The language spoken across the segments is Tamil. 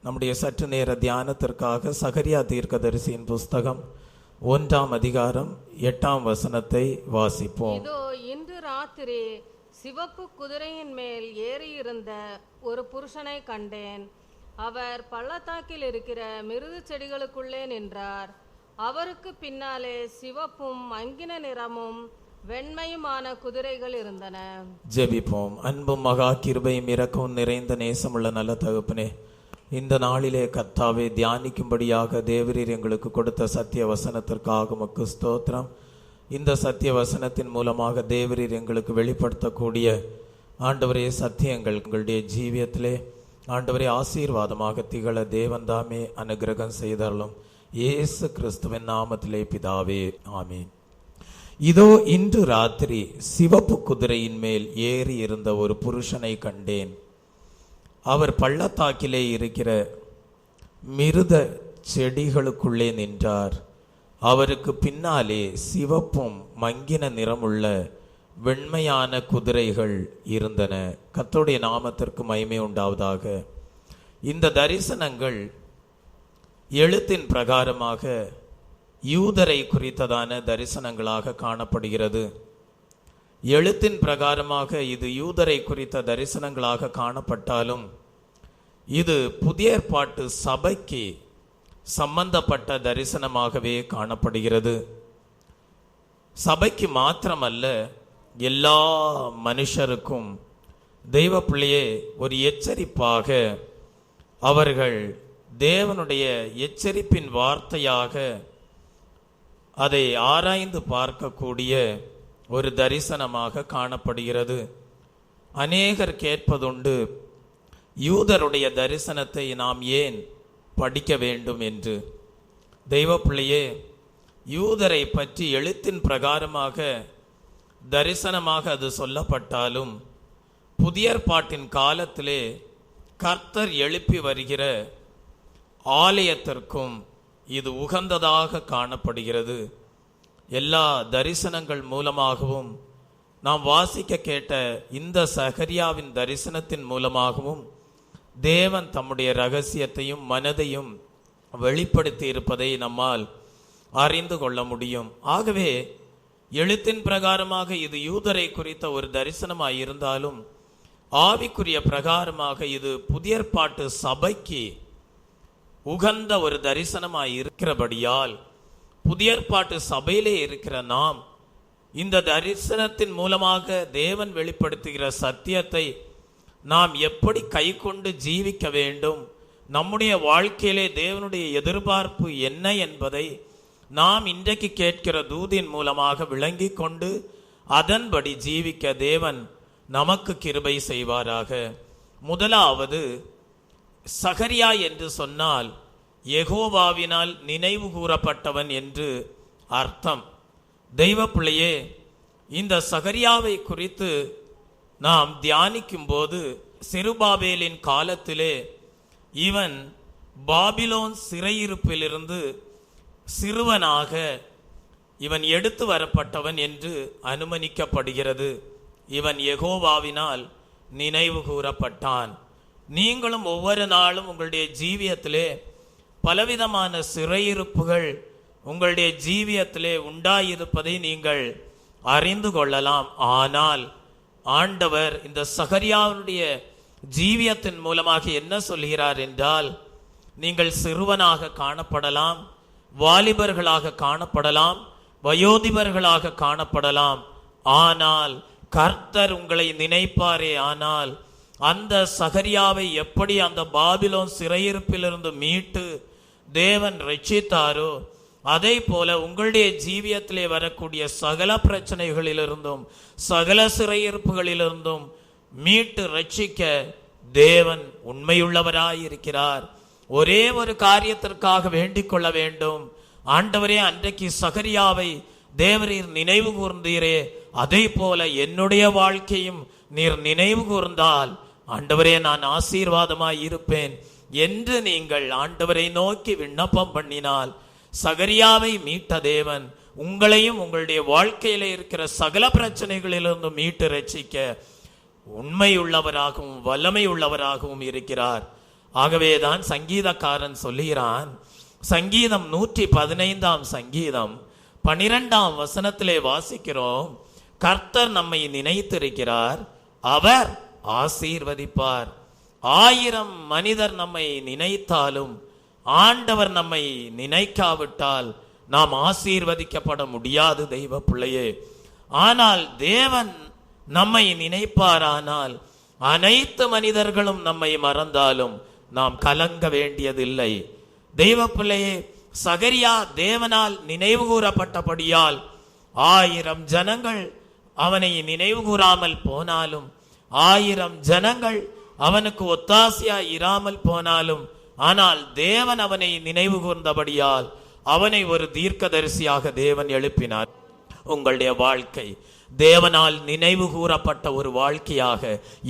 நம்முடைய சற்று நேர தியானத்திற்காக சகரியா தீர்க்கதரிசியின் புஸ்தகம் 1ஆம் அதிகாரம் 8ஆம் வசனத்தை வாசிப்போம். இதோ இன்று ராத்திரி சிவப்பு குதிரையின் மேல் ஏறியிருந்த ஒரு புருஷனை கண்டேன். அவர் பள்ளத்தாக்கில் இருக்கிற மிருது செடிகளுக்குள்ளே நின்றார். அவருக்கு பின்னாலே சிவப்பும் மங்கின நிறமும் வெண்மையுமான குதிரைகள் இருந்தன. ஜெபிப்போம். அன்பும் மகா கிருபையும் இரக்கமும் நிறைந்த நேசமுள்ள நல்ல தகப்பனே, இந்த நாளிலே கர்த்தாவே தியானிக்கும்படியாக தேவரீர் எங்களுக்கு கொடுத்த சத்திய வசனத்திற்காக உமக்கு ஸ்தோத்திரம். இந்த சத்திய வசனத்தின் மூலமாக தேவரீர் எங்களுக்கு வெளிப்படுத்தக்கூடிய ஆண்டவரே சத்தியங்கள் உங்களுடைய ஜீவியத்திலே ஆண்டவரே ஆசீர்வாதமாக திகழ தேவன்தாமே அனுகிரகம் செய்தருளும். இயேசு கிறிஸ்துவின் நாமத்திலே பிதாவே, ஆமீன். இதோ இன்று ராத்திரி சிவப்பு குதிரையின் மேல் ஏறி இருந்த ஒரு புருஷனை கண்டேன். அவர் பள்ளத்தாக்கிலே இருக்கிற மிருத செடிகளுக்குள்ளே நின்றார். அவருக்கு பின்னாலே சிவப்பும் மங்கின நிறமுள்ள வெண்மையான குதிரைகள் இருந்தன. கர்த்தருடைய நாமத்திற்கு மகிமை உண்டாவதாக. இந்த தரிசனங்கள் எழுத்தின் பிரகாரமாக யூதரை குறித்ததான தரிசனங்களாக காணப்படுகிறது. எழுத்தின் பிரகாரமாக இது யூதரை குறித்த தரிசனங்களாக காணப்பட்டாலும் இது புதிய ஏற்பாட்டு சபைக்கு சம்பந்தப்பட்ட தரிசனமாகவே காணப்படுகிறது. சபைக்கு மாத்திரமல்ல, எல்லா மனுஷருக்கும் தெய்வ பிள்ளையே ஒரு எச்சரிப்பாக, அவர்கள் தேவனுடைய எச்சரிப்பின் வார்த்தையாக அதை ஆராய்ந்து பார்க்கக்கூடிய ஒரு தரிசனமாக காணப்படுகிறது. அநேகர் கேட்பதுண்டு, யூதருடைய தரிசனத்தை நாம் ஏன் படிக்க வேண்டும் என்று. தெய்வ பிள்ளையே, யூதரை பற்றி எழுத்தின் பிரகாரமாக தரிசனமாக அது சொல்லப்பட்டாலும் புதிய ஏற்பாட்டின் காலத்திலே கர்த்தர் எழுப்பி வருகிற ஆலயத்திற்கும் இது உகந்ததாக காணப்படுகிறது. எல்லா தரிசனங்கள் மூலமாகவும் நாம் வாசிக்க கேட்ட இந்த சகரியாவின் தரிசனத்தின் மூலமாகவும் தேவன் தம்முடைய ரகசியத்தையும் மனதையும் வெளிப்படுத்தி இருப்பதை நம்மால் அறிந்து கொள்ள முடியும். ஆகவே எழுத்தின் பிரகாரமாக இது யூதரை குறித்த ஒரு தரிசனமாய் இருந்தாலும் ஆவிக்குரிய பிரகாரமாக இது புதிய ஏற்பாட்டு சபைக்கு உகந்த ஒரு தரிசனமாய் இருக்கிறபடியால் புதிய ஏற்பாட்டு சபையிலே இருக்கிற நாம் இந்த தரிசனத்தின் மூலமாக தேவன் வெளிப்படுத்துகிற சத்தியத்தை நாம் எப்படி கை கொண்டு ஜீவிக்க வேண்டும், நம்முடைய வாழ்க்கையிலே தேவனுடைய எதிர்பார்ப்பு என்ன என்பதை நாம் இன்றைக்கு கேட்கிற தூதின் மூலமாக விளங்கி கொண்டு அதன்படி ஜீவிக்க தேவன் நமக்கு கிருபை செய்வாராக. முதலாவது, சகரியா என்று சொன்னால் யெகோவாவினால் நினைவு கூறப்பட்டவன் என்று அர்த்தம். தெய்வ பிள்ளையே, இந்த சகரியாவை குறித்து நாம் தியானிக்கும் போது செருபாபேலின் காலத்திலே இவன் பாபிலோன் சிறையிருப்பிலிருந்து சிறுவனாக இவன் எடுத்து வரப்பட்டவன் என்று அனுமானிக்கப்படுகிறது. இவன் யெகோவாவினால் நினைவு கூறப்பட்டான். நீங்களும் ஒவ்வொரு நாளும் உங்களுடைய ஜீவியத்திலே பலவிதமான சிறையிருப்புகள் உங்களுடைய ஜீவியத்திலே உண்டாயிருப்பதை நீங்கள் அறிந்து கொள்ளலாம். ஆனால் ஆண்டவர் இந்த சகரியாவுடைய ஜீவியத்தின் மூலமாக என்ன சொல்கிறார் என்றால், நீங்கள் சிறுவனாக காணப்படலாம், வாலிபர்களாக காணப்படலாம், வயோதிபர்களாக காணப்படலாம், ஆனால் கர்த்தர் உங்களை நினைப்பாரே. ஆனால் அந்த சகரியாவை எப்படி அந்த பாபிலோன் சிறையிருப்பிலிருந்து மீட்டு தேவன் ரட்சித்தாரோ, அதே போல உங்களுடைய ஜீவியத்திலே வரக்கூடிய சகல பிரச்சனைகளிலிருந்தும் சகல சிறையிருப்புகளிலிருந்தும் மீட்டு ரட்சிக்க தேவன் உண்மையுள்ளவராயிருக்கிறார். ஒரே ஒரு காரியத்திற்காக வேண்டிக் கொள்ள வேண்டும். ஆண்டவரே, அன்றைக்கு சகரியாவை தேவரீர் நினைவு கூர்ந்தீரே, அதே போல என்னுடைய வாழ்க்கையும் நீர் நினைவு கூர்ந்தால் ஆண்டவரே நான் ஆசீர்வாதமாய் இருப்பேன் என்று நீங்கள் ஆண்டவரை நோக்கி விண்ணப்பம் பண்ணினால், சகரியாவை மீட்ட தேவன் உங்களையும் உங்களுடைய வாழ்க்கையில இருக்கிற சகல பிரச்சனைகளிலிருந்து மீட்டு ரட்சிக்க உண்மை உள்ளவராகவும் வல்லமை உள்ளவராகவும் இருக்கிறார். ஆகவேதான் சங்கீதக்காரன் சொல்லுகிறான், சங்கீதம் 115 சங்கீதம் 12 வசனத்திலே வாசிக்கிறோம், கர்த்தர் நம்மை நினைத்திருக்கிறார், அவர் ஆசீர்வதிப்பார். 1000 மனிதர் நம்மை நினைத்தாலும் ஆண்டவர் நம்மை நினைக்காவிட்டால் நாம் ஆசீர்வதிக்கப்பட முடியாது தெய்வ பிள்ளையே. ஆனால் தேவன் நம்மை நினைப்பாரானால் அனைத்து மனிதர்களும் நம்மை மறந்தாலும் நாம் கலங்க வேண்டியதில்லை. தெய்வ பிள்ளையே, சகரியா தேவனால் நினைவு கூறப்பட்டபடியால் 1000 ஜனங்கள் அவனை நினைவு கூறாமல் போனாலும், 1000 ஜனங்கள் அவனுக்கு ஒத்தாசையா இராமல் போனாலும், ஆனால் தேவன் அவனை நினைவு கூர்ந்தபடியால் அவனை ஒரு தீர்க்கதரிசியாக தேவன் எழுப்பினார். உங்களுடைய வாழ்க்கை தேவனால் நினைவு கூறப்பட்ட ஒரு வாழ்க்கையாக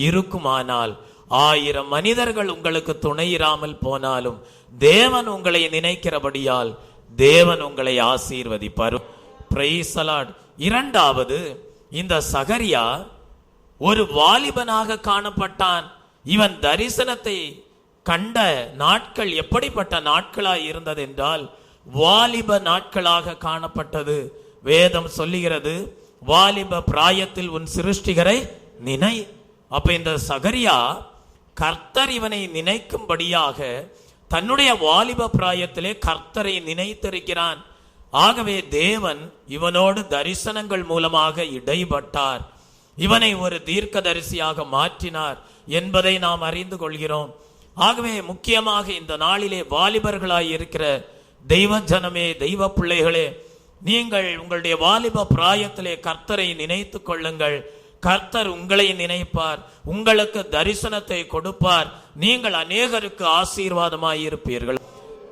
இருக்குமானால், 1000 மனிதர்கள் உங்களுக்கு துணை இராமல் போனாலும் தேவன் உங்களை நினைக்கிறபடியால் தேவன் உங்களை ஆசீர்வதிப்பார். Praise the Lord. இரண்டாவது, இந்த சகரியா ஒரு வாலிபனாக காணப்பட்டான். இவன் தரிசனத்தை கண்ட நாட்கள் எப்படிப்பட்ட நாட்களாய் இருந்தது என்றால் வாலிப நாட்களாக காணப்பட்டது. வேதம் சொல்லுகிறது, வாலிப பிராயத்தில் உன் சிருஷ்டிகரை நினை. அப்ப இந்த சகரியா கர்த்தர் இவனை நினைக்கும்படியாக தன்னுடைய வாலிப பிராயத்திலே கர்த்தரை நினைத்திருக்கிறான். ஆகவே தேவன் இவனோடு தரிசனங்கள் மூலமாக இடைப்பட்டார், இவனை ஒரு தீர்க்கதரிசியாக மாற்றினார் என்பதை நாம் அறிந்து கொள்கிறோம். ஆகவே முக்கியமாக இந்த நாளிலே வாலிபர்களாய் இருக்கிற தெய்வ ஜனமே, தெய்வ பிள்ளைகளே, நீங்கள் உங்களுடைய வாலிப பிராயத்திலே கர்த்தரை நினைத்து கொள்ளுங்கள். கர்த்தர் உங்களை நினைப்பார், உங்களுக்கு தரிசனத்தை கொடுப்பார், நீங்கள் அநேகருக்கு ஆசீர்வாதமாய் இருப்பீர்கள்.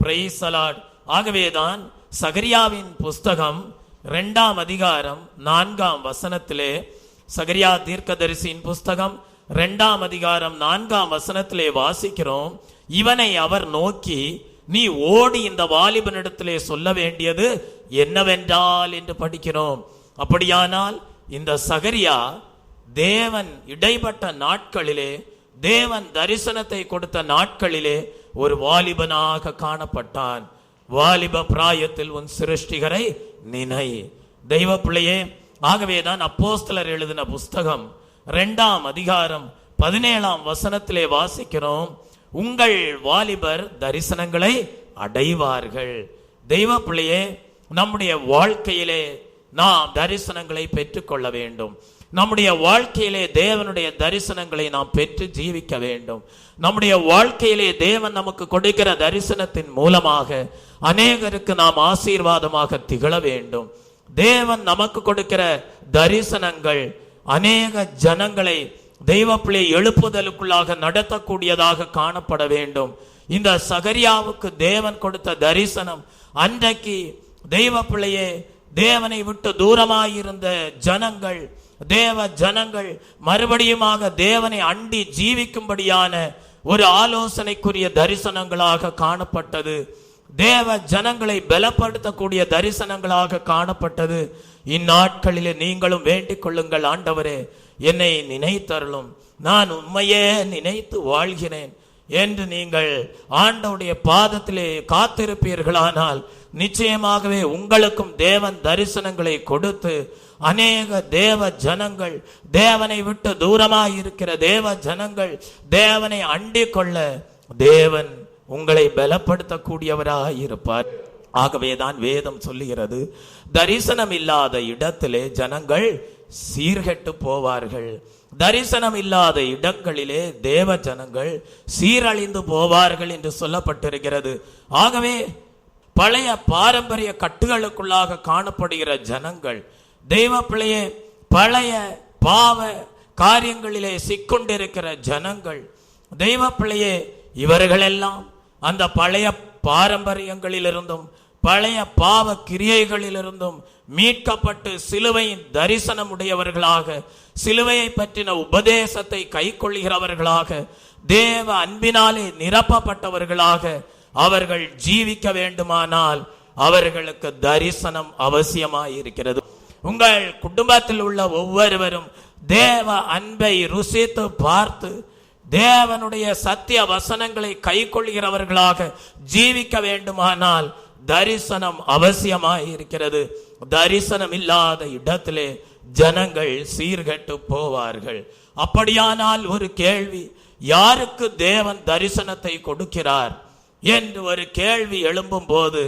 Praise the Lord. ஆகவேதான் சகரியாவின் புஸ்தகம் 2 அதிகாரம் 4 வசனத்திலே, சகரியா தீர்க்கதரிசியின் புஸ்தகம் 2 அதிகாரம் 4 வசனத்திலே வாசிக்கிறோம், இவனை அவர் நோக்கி, நீ ஓடி இந்த வாலிபனிடத்திலே சொல்ல வேண்டியது என்னவென்றால் என்று படிக்கிறோம். அப்படியானால் இந்த சகரியா தேவன் இடைப்பட்ட நாட்களிலே, தேவன் தரிசனத்தை கொடுத்த நாட்களிலே ஒரு வாலிபனாக காணப்பட்டான். வாலிப பிராயத்தில் உன் சிருஷ்டிகரை நினை. தெய்வ பிள்ளையே, ஆகவேதான் அப்போஸ்தலர் எழுதின புஸ்தகம் 2 அதிகாரம் 17 வசனத்திலே வாசிக்கிறோம், உங்கள் வாலிபர் தரிசனங்களை அடைவார்கள். தெய்வ பிள்ளையே, நம்முடைய வாழ்க்கையிலே நாம் தரிசனங்களை பெற்றுக்கொள்ள வேண்டும். நம்முடைய வாழ்க்கையிலே தேவனுடைய தரிசனங்களை நாம் பெற்று ஜீவிக்க வேண்டும். நம்முடைய வாழ்க்கையிலே தேவன் நமக்கு கொடுக்கிற தரிசனத்தின் மூலமாக அநேகருக்கு நாம் ஆசீர்வாதமாக திகழ வேண்டும். தேவன் நமக்கு கொடுக்கிற தரிசனங்கள் அநேக ஜனங்களை தெய்வ பிள்ளை எழுப்புதலுக்குள்ளாக நடத்தக்கூடியதாக காணப்பட வேண்டும். இந்த சகரியாவுக்கு தேவன் கொடுத்த தரிசனம், அன்றைக்கு தெய்வ பிள்ளையே தேவனை விட்டு தூரமாயிருந்த ஜனங்கள், தேவ ஜனங்கள் மறுபடியுமாக தேவனை அண்டி ஜீவிக்கும்படியான ஒரு ஆலோசனைக்குரிய தரிசனங்களாக காணப்பட்டது. தேவ ஜனங்களை பலப்படுத்தக்கூடிய தரிசனங்களாக காணப்பட்டது. இந்நாட்களிலே நீங்களும் வேண்டிக் கொள்ளுங்கள், ஆண்டவரே என்னை நினைத்தருளும், நான் உண்மையே நினைத்து வாழ்கிறேன் என்று நீங்கள் ஆண்டவருடைய பாதத்திலே காத்திருப்பீர்களானால் நிச்சயமாகவே உங்களுக்கும் தேவன் தரிசனங்களை கொடுத்து அநேக தேவ ஜனங்கள், தேவனை விட்டு தூரமாயிருக்கிற தேவ ஜனங்கள் தேவனை அண்டிக் கொள்ள தேவன் உங்களை பலப்படுத்தக்கூடியவராக இருப்பார். ஆகவேதான் வேதம் சொல்லுகிறது, தரிசனம் இல்லாத இடத்திலே ஜனங்கள் சீர்கெட்டு போவார்கள், தரிசனம் இல்லாத இடங்களிலே தேவ ஜனங்கள் சீரழிந்து போவார்கள் என்று சொல்லப்பட்டிருக்கிறது. ஆகவே பழைய பாரம்பரிய கட்டுகளுக்குள்ளாக காணப்படுகிற ஜனங்கள், தெய்வ பிள்ளையே பழைய பாவ காரியங்களிலே சிக்கொண்டிருக்கிற ஜனங்கள், தெய்வ பிள்ளையே இவர்களெல்லாம் அந்த பழைய பாரம்பரியங்களிலிருந்தும் பழைய பாவ கிரியைகளிலிருந்தும் மீட்கப்பட்டு சிலுவையின் தரிசனம் உடையவர்களாக, சிலுவையை பற்றின உபதேசத்தை கை கொள்கிறவர்களாக, தேவ அன்பினாலே நிரப்பப்பட்டவர்களாக அவர்கள் ஜீவிக்க வேண்டுமானால் அவர்களுக்கு தரிசனம் அவசியமாயிருக்கிறது. உங்கள் குடும்பத்தில் உள்ள ஒவ்வொருவரும் தேவ அன்பை ருசித்து பார்த்து தேவனுடைய சத்திய வசனங்களை கைக்கொள்கிறவர்களாக ஜீவிக்க வேண்டுமானால் தரிசனம் அவசியமாய் இருக்கிறது. தரிசனம் இல்லாத இடத்திலே ஜனங்கள் சீர்கெட்டு போவார்கள். அப்படியானால் ஒரு கேள்வி, யாருக்கு தேவன் தரிசனத்தை கொடுக்கிறார் என்று ஒரு கேள்வி எழும்பும் போது,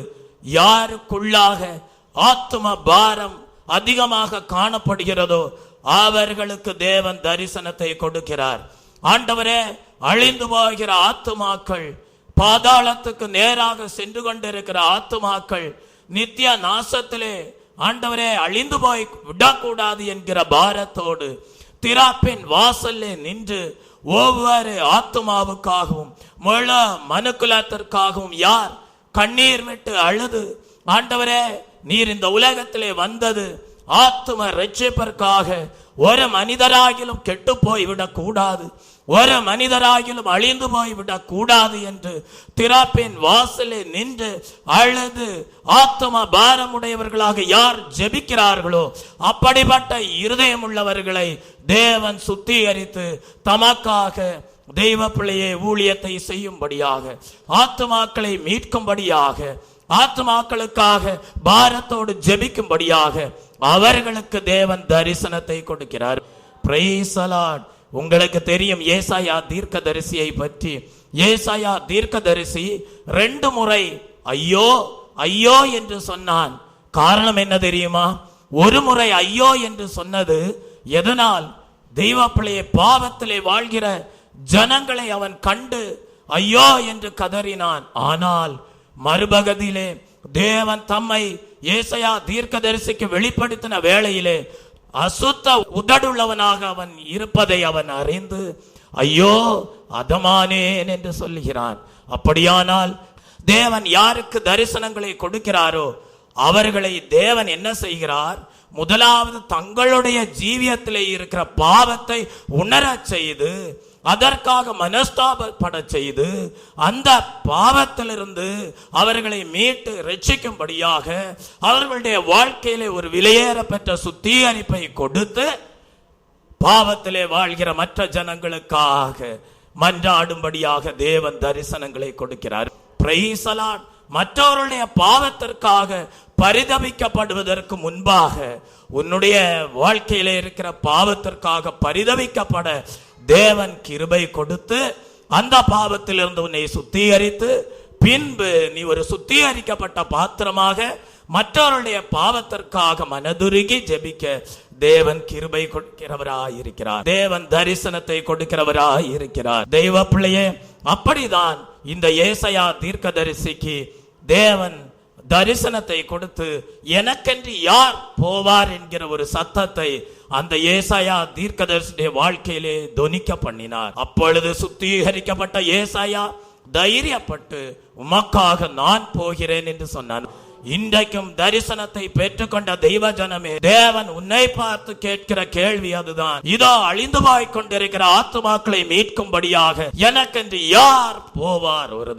யாருக்குள்ளாக ஆத்தும பாரம் அதிகமாக காணப்படுகிறதோ அவர்களுக்கு தேவன் தரிசனத்தை கொடுக்கிறார். ஆண்டவரே, அழிந்து போகிற ஆத்துமாக்கள், பாதாளத்துக்கு நேராக சென்று கொண்டிருக்கிற ஆத்துமாக்கள், நித்திய நாசத்திலே ஆண்டவரே அழிந்து போய் விடக்கூடாது என்கிற பாரத்தோடு திராப்பின் வாசல்ல நின்று ஒவ்வொரு ஆத்துமாவுக்காகவும் முழு மனுக்குலத்திற்காகவும் யார் கண்ணீர் விட்டு அழுது, ஆண்டவரே நீர் இந்த உலகத்திலே வந்தது ஆத்தும ரட்சிப்பிற்காக, ஒரு மனிதராகிலும் கெட்டு போய்விடக் கூடாது, ஒரு மனிதராகிலும் அழிந்து போய்விடக் கூடாது என்று திராப்பின் வாசலே நின்று அழுது ஆத்தும பாரமுடையவர்களாக யார் ஜெபிக்கிறார்களோ அப்படிப்பட்ட இருதயம் உள்ளவர்களை தேவன் சுத்திகரித்து தமக்காக தெய்வ பிள்ளையே ஊழியத்தை செய்யும்படியாக, ஆத்துமாக்களை மீட்கும்படியாக, ஆத்துமாக்களுக்காக பாரத்தோடு ஜெபிக்கும்படியாக அவர்களுக்கு தேவன் தரிசனத்தை கொடுக்கிறார். Praise the Lord. உங்களுக்கு தெரியும் ஏசாயா தீர்க்கதரிசியை பற்றி. ஏசாயா தீர்க்கதரிசி 2 முறை ஐயோ ஐயோ என்று சொன்னான். காரணம் என்ன தெரியுமா? ஒரு முறை ஐயோ என்று சொன்னது எதனால்? தெய்வ பிள்ளையை பாவத்திலே வாழ்கிற ஜனங்களை அவன் கண்டு ஐயோ என்று கதறினான். ஆனால் மறுபகதியிலே தேவன் தம்மை ஏசாயா தீர்க்கதரிசிக்கு வெளிப்படுத்தின வேளையிலே அசுத்த உதடுள்ளவனாக அவன் இருப்பதை அவன் அறிந்து ஐயோ அதமானேன் என்று சொல்லுகிறான். அப்படியானால் தேவன் யாருக்கு தரிசனங்களை கொடுக்கிறாரோ அவர்களை தேவன் என்ன செய்கிறார்? முதலாவது தங்களுடைய ஜீவியத்திலே இருக்கிற பாவத்தை உணரச் செய்து, அதற்காக மனஸ்தாபப்பட செய்து, அந்த பாவத்திலிருந்து அவர்களை மீட்டு ரட்சிக்கும்படியாக அவர்களுடைய வாழ்க்கையிலே ஒரு விலையேற பெற்ற சுத்திகரிப்பை கொடுத்து பாவத்திலே வாழ்கிற மற்ற ஜனங்களுக்காக மன்றாடும்படியாக தேவன் தரிசனங்களை கொடுக்கிறார். Praise the Lord. மற்றவருடைய பாவத்திற்காக பரிதபிக்கப்படுவதற்கு முன்பாக உன்னுடைய வாழ்க்கையிலே இருக்கிற பாவத்திற்காக பரிதபிக்கப்பட தேவன் கிருபை கொடுத்து அந்த பாவத்திலிருந்து உன்னை சுத்திகரித்து, பின்பு நீ ஒரு சுத்திகரிக்கப்பட்ட பாத்திரமாக மற்றவருடைய பாவத்திற்காக மனதுருகி ஜெபிக்க தேவன் கிருபை கொடுக்கிறவராய் இருக்கிறார். தேவன் தரிசனத்தை கொடுக்கிறவராய் இருக்கிறார். தெய்வ பிள்ளையே, அப்படிதான் இந்த ஏசாயா தீர்க்கதரிசிக்கு தேவன் தரிசனத்தை கொடுத்து எனக்கென்று யார் போவார் என்கிற ஒரு சத்தத்தை அந்த ஏசாயா தீர்க்கதரிசியுடைய வாழ்க்கையிலே தொனிக்க பண்ணினார். அப்பொழுது சுத்திகரிக்கப்பட்ட ஏசாயா தைரியப்பட்டு உமக்காக நான் போகிறேன் என்று சொன்னான். இன்றைக்கும் தரிசனத்தை பெற்றுக்கொண்ட தெய்வ ஜனமே, தேவன் உன்னை பார்த்து கேட்கிற கேள்வி அதுதான். இதோ அழிந்து போய் கொண்டிருக்கிற ஆத்துமாக்களை மீட்கும்படியாக எனக்கென்று யார் போவார்? ஒரு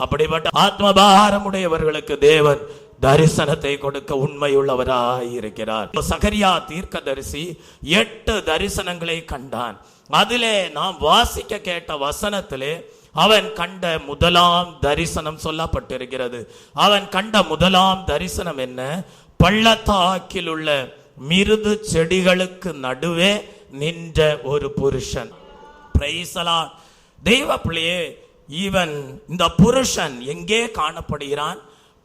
அப்படிப்பட்ட ஆத்மபாரமுடையவர்களுக்கு தேவன் தரிசனத்தை கொடுக்க உண்மையுள்ளவராய் இருக்கிறார். சகரியா தீர்க்கதரிசி 8 தரிசனங்களை கண்டான். அதிலே நாம் வாசிக்க கேட்ட வசனத்திலே அவன் கண்ட முதலாம் தரிசனம் சொல்லப்பட்டிருக்கிறது. அவன் கண்ட முதலாம் தரிசனம் என்ன? பள்ளத்தாக்கில் உள்ள மிருது செடிகளுக்கு நடுவே நின்ற ஒரு புருஷன். Praise the Lord. தெய்வ பிள்ளையே, இவன் இந்த புருஷன் எங்கே காணப்படுகிறான்?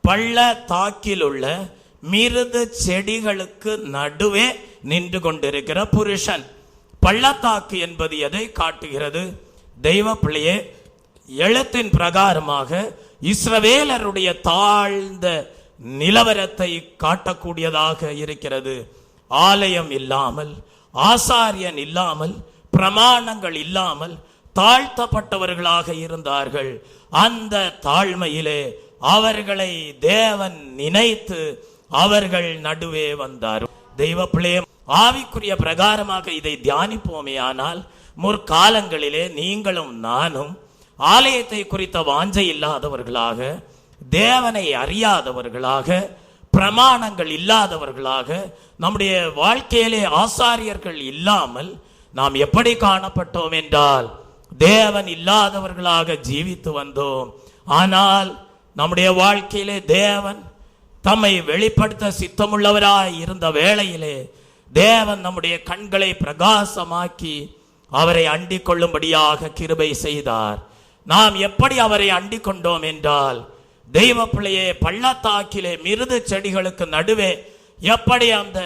பள்ளத்தாக்கில் உள்ள மிருது செடிகளுக்கு நடுவே நின்று கொண்டிருக்கிற புருஷன். பள்ளத்தாக்கு என்பது எதை காட்டுகிறது? தெய்வ பிள்ளையே, எழுத்தின் பிரகாரமாக இஸ்ரவேலருடைய தாழ்ந்த நிலவரத்தை காட்டக்கூடியதாக இருக்கிறது. ஆலயம் இல்லாமல், ஆசாரியன் இல்லாமல், பிரமாணங்கள் இல்லாமல் தாழ்த்தப்பட்டவர்களாக இருந்தார்கள். அந்த தாழ்மையிலே அவர்களை தேவன் நினைத்து அவர்கள் நடுவே வந்தார். தெய்வ பிள்ளையே, ஆவிக்குரிய பிரகாரமாக இதை தியானிப்போமே ஆனால் முற்காலங்களிலே நீங்களும் நானும் ஆலயத்தை குறித்த வாஞ்சை இல்லாதவர்களாக, தேவனை அறியாதவர்களாக, பிரமாணங்கள் இல்லாதவர்களாக, நம்முடைய வாழ்க்கையிலே ஆசாரியர்கள் இல்லாமல் நாம் எப்படி காணப்பட்டோம் என்றால் தேவன் இல்லாதவர்களாக ஜீவித்து வந்தோம். ஆனால் நம்முடைய வாழ்க்கையிலே தேவன் தம்மை வெளிப்படுத்த சித்தமுள்ளவராய் இருந்த வேளையிலே தேவன் நம்முடைய கண்களை பிரகாசமாக்கி அவரை அண்டிக் கொள்ளும்படியாக கிருபை செய்தார். நாம் எப்படி அவரை அண்டிக் கொண்டோம் என்றால், தெய்வ பிள்ளையே, பள்ளத்தாக்கிலே மிருது செடிகளுக்கு நடுவே எப்படி அந்த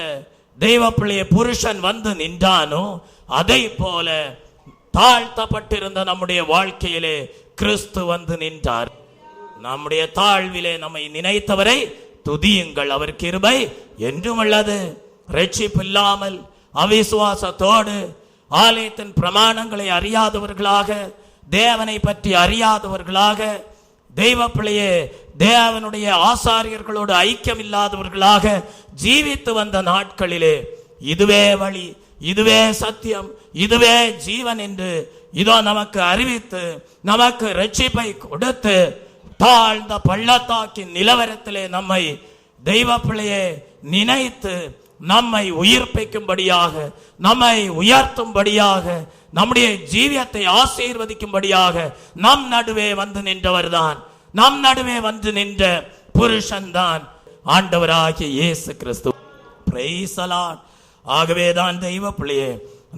தெய்வ பிள்ளையே புருஷன் வந்து நின்றானோ அதை போல தாழ்த்தப்பட்டிருந்த நம்முடைய வாழ்க்கையிலே கிறிஸ்து வந்து நின்றார். நம்முடைய தாழ்விலே நம்மை நினைத்தவரை துதியுங்கள், அவர் கிருபை என்றும் உள்ளது. ரட்சிப்பில்லாமல் அவிசுவாசத்தோடு ஆலயத்தின் பிரமாணங்களை அறியாதவர்களாக, தேவனை பற்றி அறியாதவர்களாக, தெய்வ பிள்ளையே தேவனுடைய ஆசாரியர்களோடு ஐக்கியம் இல்லாதவர்களாக ஜீவித்து வந்த நாட்களிலே இதுவே வழி, இதுவே சத்தியம், இதுவே ஜீவன் என்று இதோ நமக்கு அறிவித்து நமக்கு ரட்சிப்பை கொடுத்து தாழ்ந்த பள்ளத்தாக்கின் நிலவரத்திலே நம்மை தெய்வ பிள்ளையே நினைத்து நம்மை உயிர்ப்பிக்கும்படியாக, நம்மை உயர்த்தும்படியாக, நம்முடைய ஜீவியத்தை ஆசீர்வதிக்கும்படியாக நம் நடுவே வந்து நின்றவர் தான், நம் நடுவே வந்து நின்ற புருஷன் தான் ஆண்டவராகிய இயேசு கிறிஸ்து. Praise the Lord. ஆகவேதான் தெய்வ பிள்ளையே,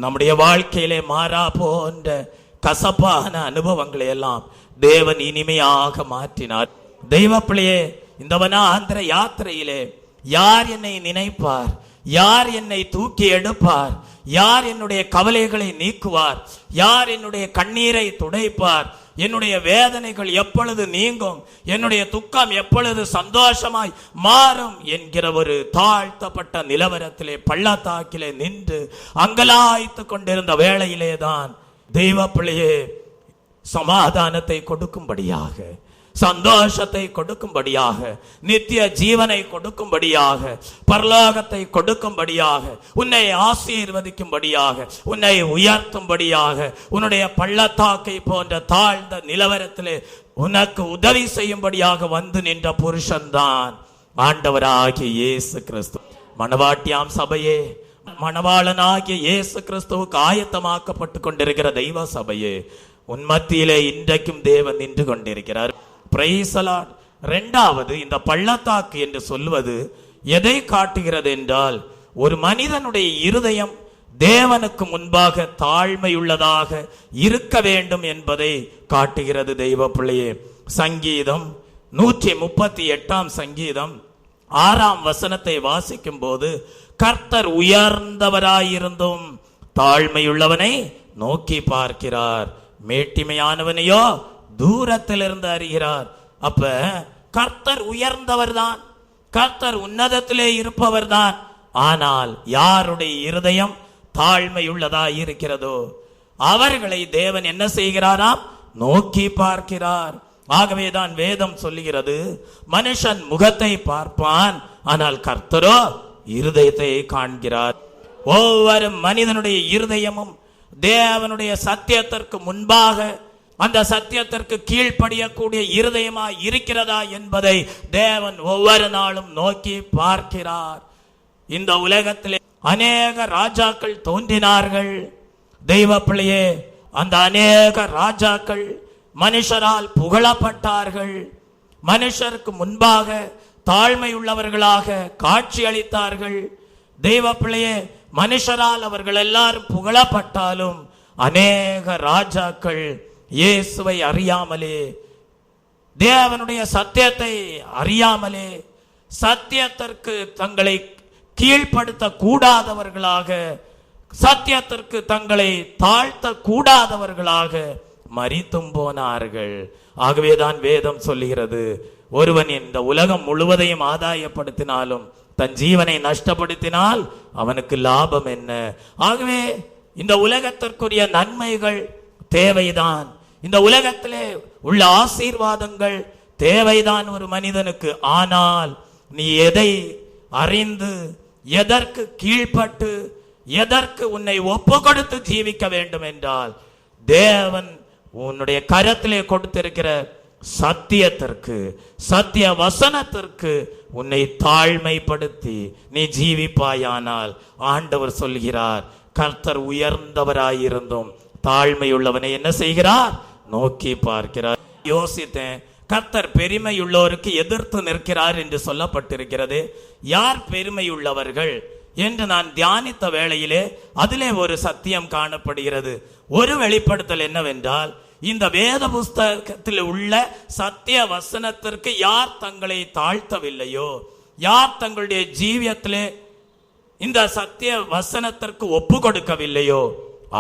நம்முடைய வாழ்க்கையிலே மாறா போன்ற கசப்பான அனுபவங்களை எல்லாம் தேவன் இனிமையாக மாற்றினார். தெய்வ பிள்ளையே, இந்த வனாந்திர யாத்திரையிலே யார் என்னை நினைப்பார், யார் என்னை தூக்கி எடுப்பார், யார் என்னுடைய கவலைகளை நீக்குவார், யார் என்னுடைய கண்ணீரை துடைப்பார், என்னுடைய வேதனைகள் எப்பொழுது நீங்கும், என்னுடைய துக்கம் எப்பொழுது சந்தோஷமாய் மாறும் என்கிற ஒரு தாழ்த்தப்பட்ட நிலவரத்திலே பள்ளத்தாக்கிலே நின்று அங்கலாய்த்து கொண்டிருந்த வேளையிலே தான் தெய்வ பிள்ளையே சமாதானத்தை கொடுக்கும்படியாக, சந்தோஷத்தை கொடுக்கும்படியாக, நித்திய ஜீவனை கொடுக்கும்படியாக, பரலோகத்தை கொடுக்கும்படியாக, உன்னை ஆசீர்வதிக்கும்படியாக, உன்னை உயர்த்தும்படியாக, உன்னுடைய பள்ளத்தாக்கை போன்ற தாழ்ந்த நிலவரத்திலே உனக்கு உதவி செய்யும்படியாக வந்து நின்ற புருஷன்தான் ஆண்டவராகிய இயேசு கிறிஸ்து. மணவாட்டியாம் சபையே, மணவாளனாகிய இயேசு கிறிஸ்துவுக்கு ஆயத்தமாக்கப்பட்டு கொண்டிருக்கிற தெய்வ சபையே, உன் மத்தியிலே இன்றைக்கும் தேவன் நின்று கொண்டிருக்கிறார். Praise the Lord. இரண்டாவது, இந்த பள்ளத்தாக்கு என்று சொல்வது எதை காட்டுகிறது என்றால், ஒரு மனிதனுடைய இருதயம் தேவனுக்கு முன்பாக தாழ்மையுள்ளதாக இருக்க வேண்டும் என்பதை காட்டுகிறது தெய்வ பிள்ளையே. சங்கீதம் 138 சங்கீதம் 6 வசனத்தை வாசிக்கும் போது, கர்த்தர் உயர்ந்தவராயிருந்தும் தாழ்மையுள்ளவனை நோக்கி பார்க்கிறார், மேட்டிமையானவனையோ தூரத்திலிருந்து அறிகிறார். அப்ப கர்த்தர் உயர்ந்தவர் தான், கர்த்தர் உன்னதத்திலே இருப்பவர் தான். ஆனால் யாருடைய இருதயம் தாழ்மையுள்ளதாய் இருக்கிறதோ அவர்களை தேவன் என்ன செய்கிறாராம்? நோக்கி பார்க்கிறார். ஆகவேதான் வேதம் சொல்லுகிறது, மனுஷன் முகத்தை பார்ப்பான், ஆனால் கர்த்தரோ இருதயத்தை காண்கிறார். ஒவ்வொரு மனிதனுடைய இருதயமும் தேவனுடைய சத்தியத்திற்கு முன்பாக அந்த சத்தியத்திற்கு கீழ்ப்படியக்கூடிய இருதயமாய் இருக்கிறதா என்பதை தேவன் ஒவ்வொரு நாளும் நோக்கி பார்க்கிறார். இந்த உலகத்திலே அநேக ராஜாக்கள் தோன்றினார்கள் தெய்வ பிள்ளையே. அந்த அநேக ராஜாக்கள் மனுஷரால் புகழப்பட்டார்கள், மனுஷருக்கு முன்பாக தாழ்மையுள்ளவர்களாக காட்சி அளித்தார்கள். தெய்வ பிள்ளையே, மனுஷரால் அவர்கள் எல்லாரும் புகழப்பட்டாலும் அநேக ராஜாக்கள் இயேசுவை அறியாமலே, தேவனுடைய சத்தியத்தை அறியாமலே, சத்தியத்திற்கு தங்களை கீழ்ப்படுத்த கூடாதவர்களாக, சத்தியத்திற்கு தங்களை தாழ்த்த கூடாதவர்களாக மரித்தும் போனார்கள். ஆகவேதான் வேதம் சொல்லுகிறது, ஒருவன் இந்த உலகம் முழுவதையும் ஆதாயப்படுத்தினாலும் தன் ஜீவனை நஷ்டப்படுத்தினால் அவனுக்கு லாபம் என்ன? ஆகவே இந்த உலகத்திற்குரிய நன்மைகள் தேவைதான், இந்த உலகத்திலே உள்ள ஆசீர்வாதங்கள் தேவைதான் ஒரு மனிதனுக்கு. ஆனால் நீ எதை அறிந்து, எதற்கு கீழ்ப்பட்டு, எதற்கு உன்னை ஒப்பு கொடுத்து ஜீவிக்க வேண்டும் என்றால், தேவன் உன்னுடைய கரத்திலே கொடுத்திருக்கிற சத்தியத்திற்கு, சத்திய வசனத்திற்கு உன்னை தாழ்மைப்படுத்தி நீ ஜீவிப்பாயானால் ஆண்டவர் சொல்கிறார், கர்த்தர் உயர்ந்தவராயிருந்தும் தாழ்மையுள்ளவனை என்ன செய்கிறார்? நோக்கி பார்க்கிறார். யோசித்தேன், கர்த்தர் பெருமையுள்ளோருக்கு எதிர்த்து நிற்கிறார் என்று சொல்லப்பட்டிருக்கிறது. யார் பெருமையுள்ளவர்கள் என்று நான் தியானித்த வேளையிலே அதிலே ஒரு சத்தியம் காணப்படுகிறது. ஒரு வெளிப்படுத்தல் என்னவென்றால், இந்த வேத புஸ்தகத்தில் உள்ள சத்திய வசனத்திற்கு யார் தங்களை தாழ்த்தவில்லையோ, யார் தங்களுடைய ஜீவியத்திலே இந்த சத்திய வசனத்திற்கு ஒப்பு கொடுக்கவில்லையோ,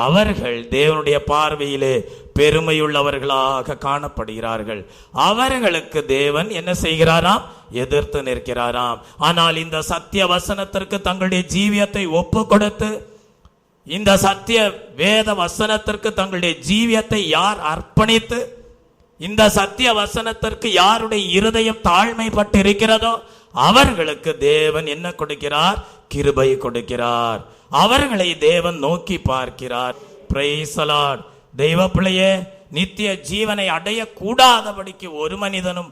அவர்கள் தேவனுடைய பார்வையிலே பெருமையுள்ளவர்களாக காணப்படுகிறார்கள். அவர்களுக்கு தேவன் என்ன செய்கிறாராம்? எதிர்த்து நிற்கிறாராம். ஆனால் இந்த சத்திய வசனத்திற்கு தங்களுடைய ஜீவியத்தை ஒப்பு கொடுத்து, இந்த சத்திய வேத வசனத்திற்கு தங்களுடைய ஜீவியத்தை யார் அர்ப்பணித்து, இந்த சத்திய வசனத்திற்கு யாருடைய இருதயம் தாழ்மைப்பட்டு இருக்கிறதோ அவர்களுக்கு தேவன் என்ன கொடுக்கிறார்? கிருபை கொடுக்கிறார். அவர்களை தேவன் நோக்கி பார்க்கிறார். Praise the Lord. தெய்வ பிள்ளையே, நித்திய ஜீவனை அடைய கூடாதபடிக்கு ஒரு மனிதனும்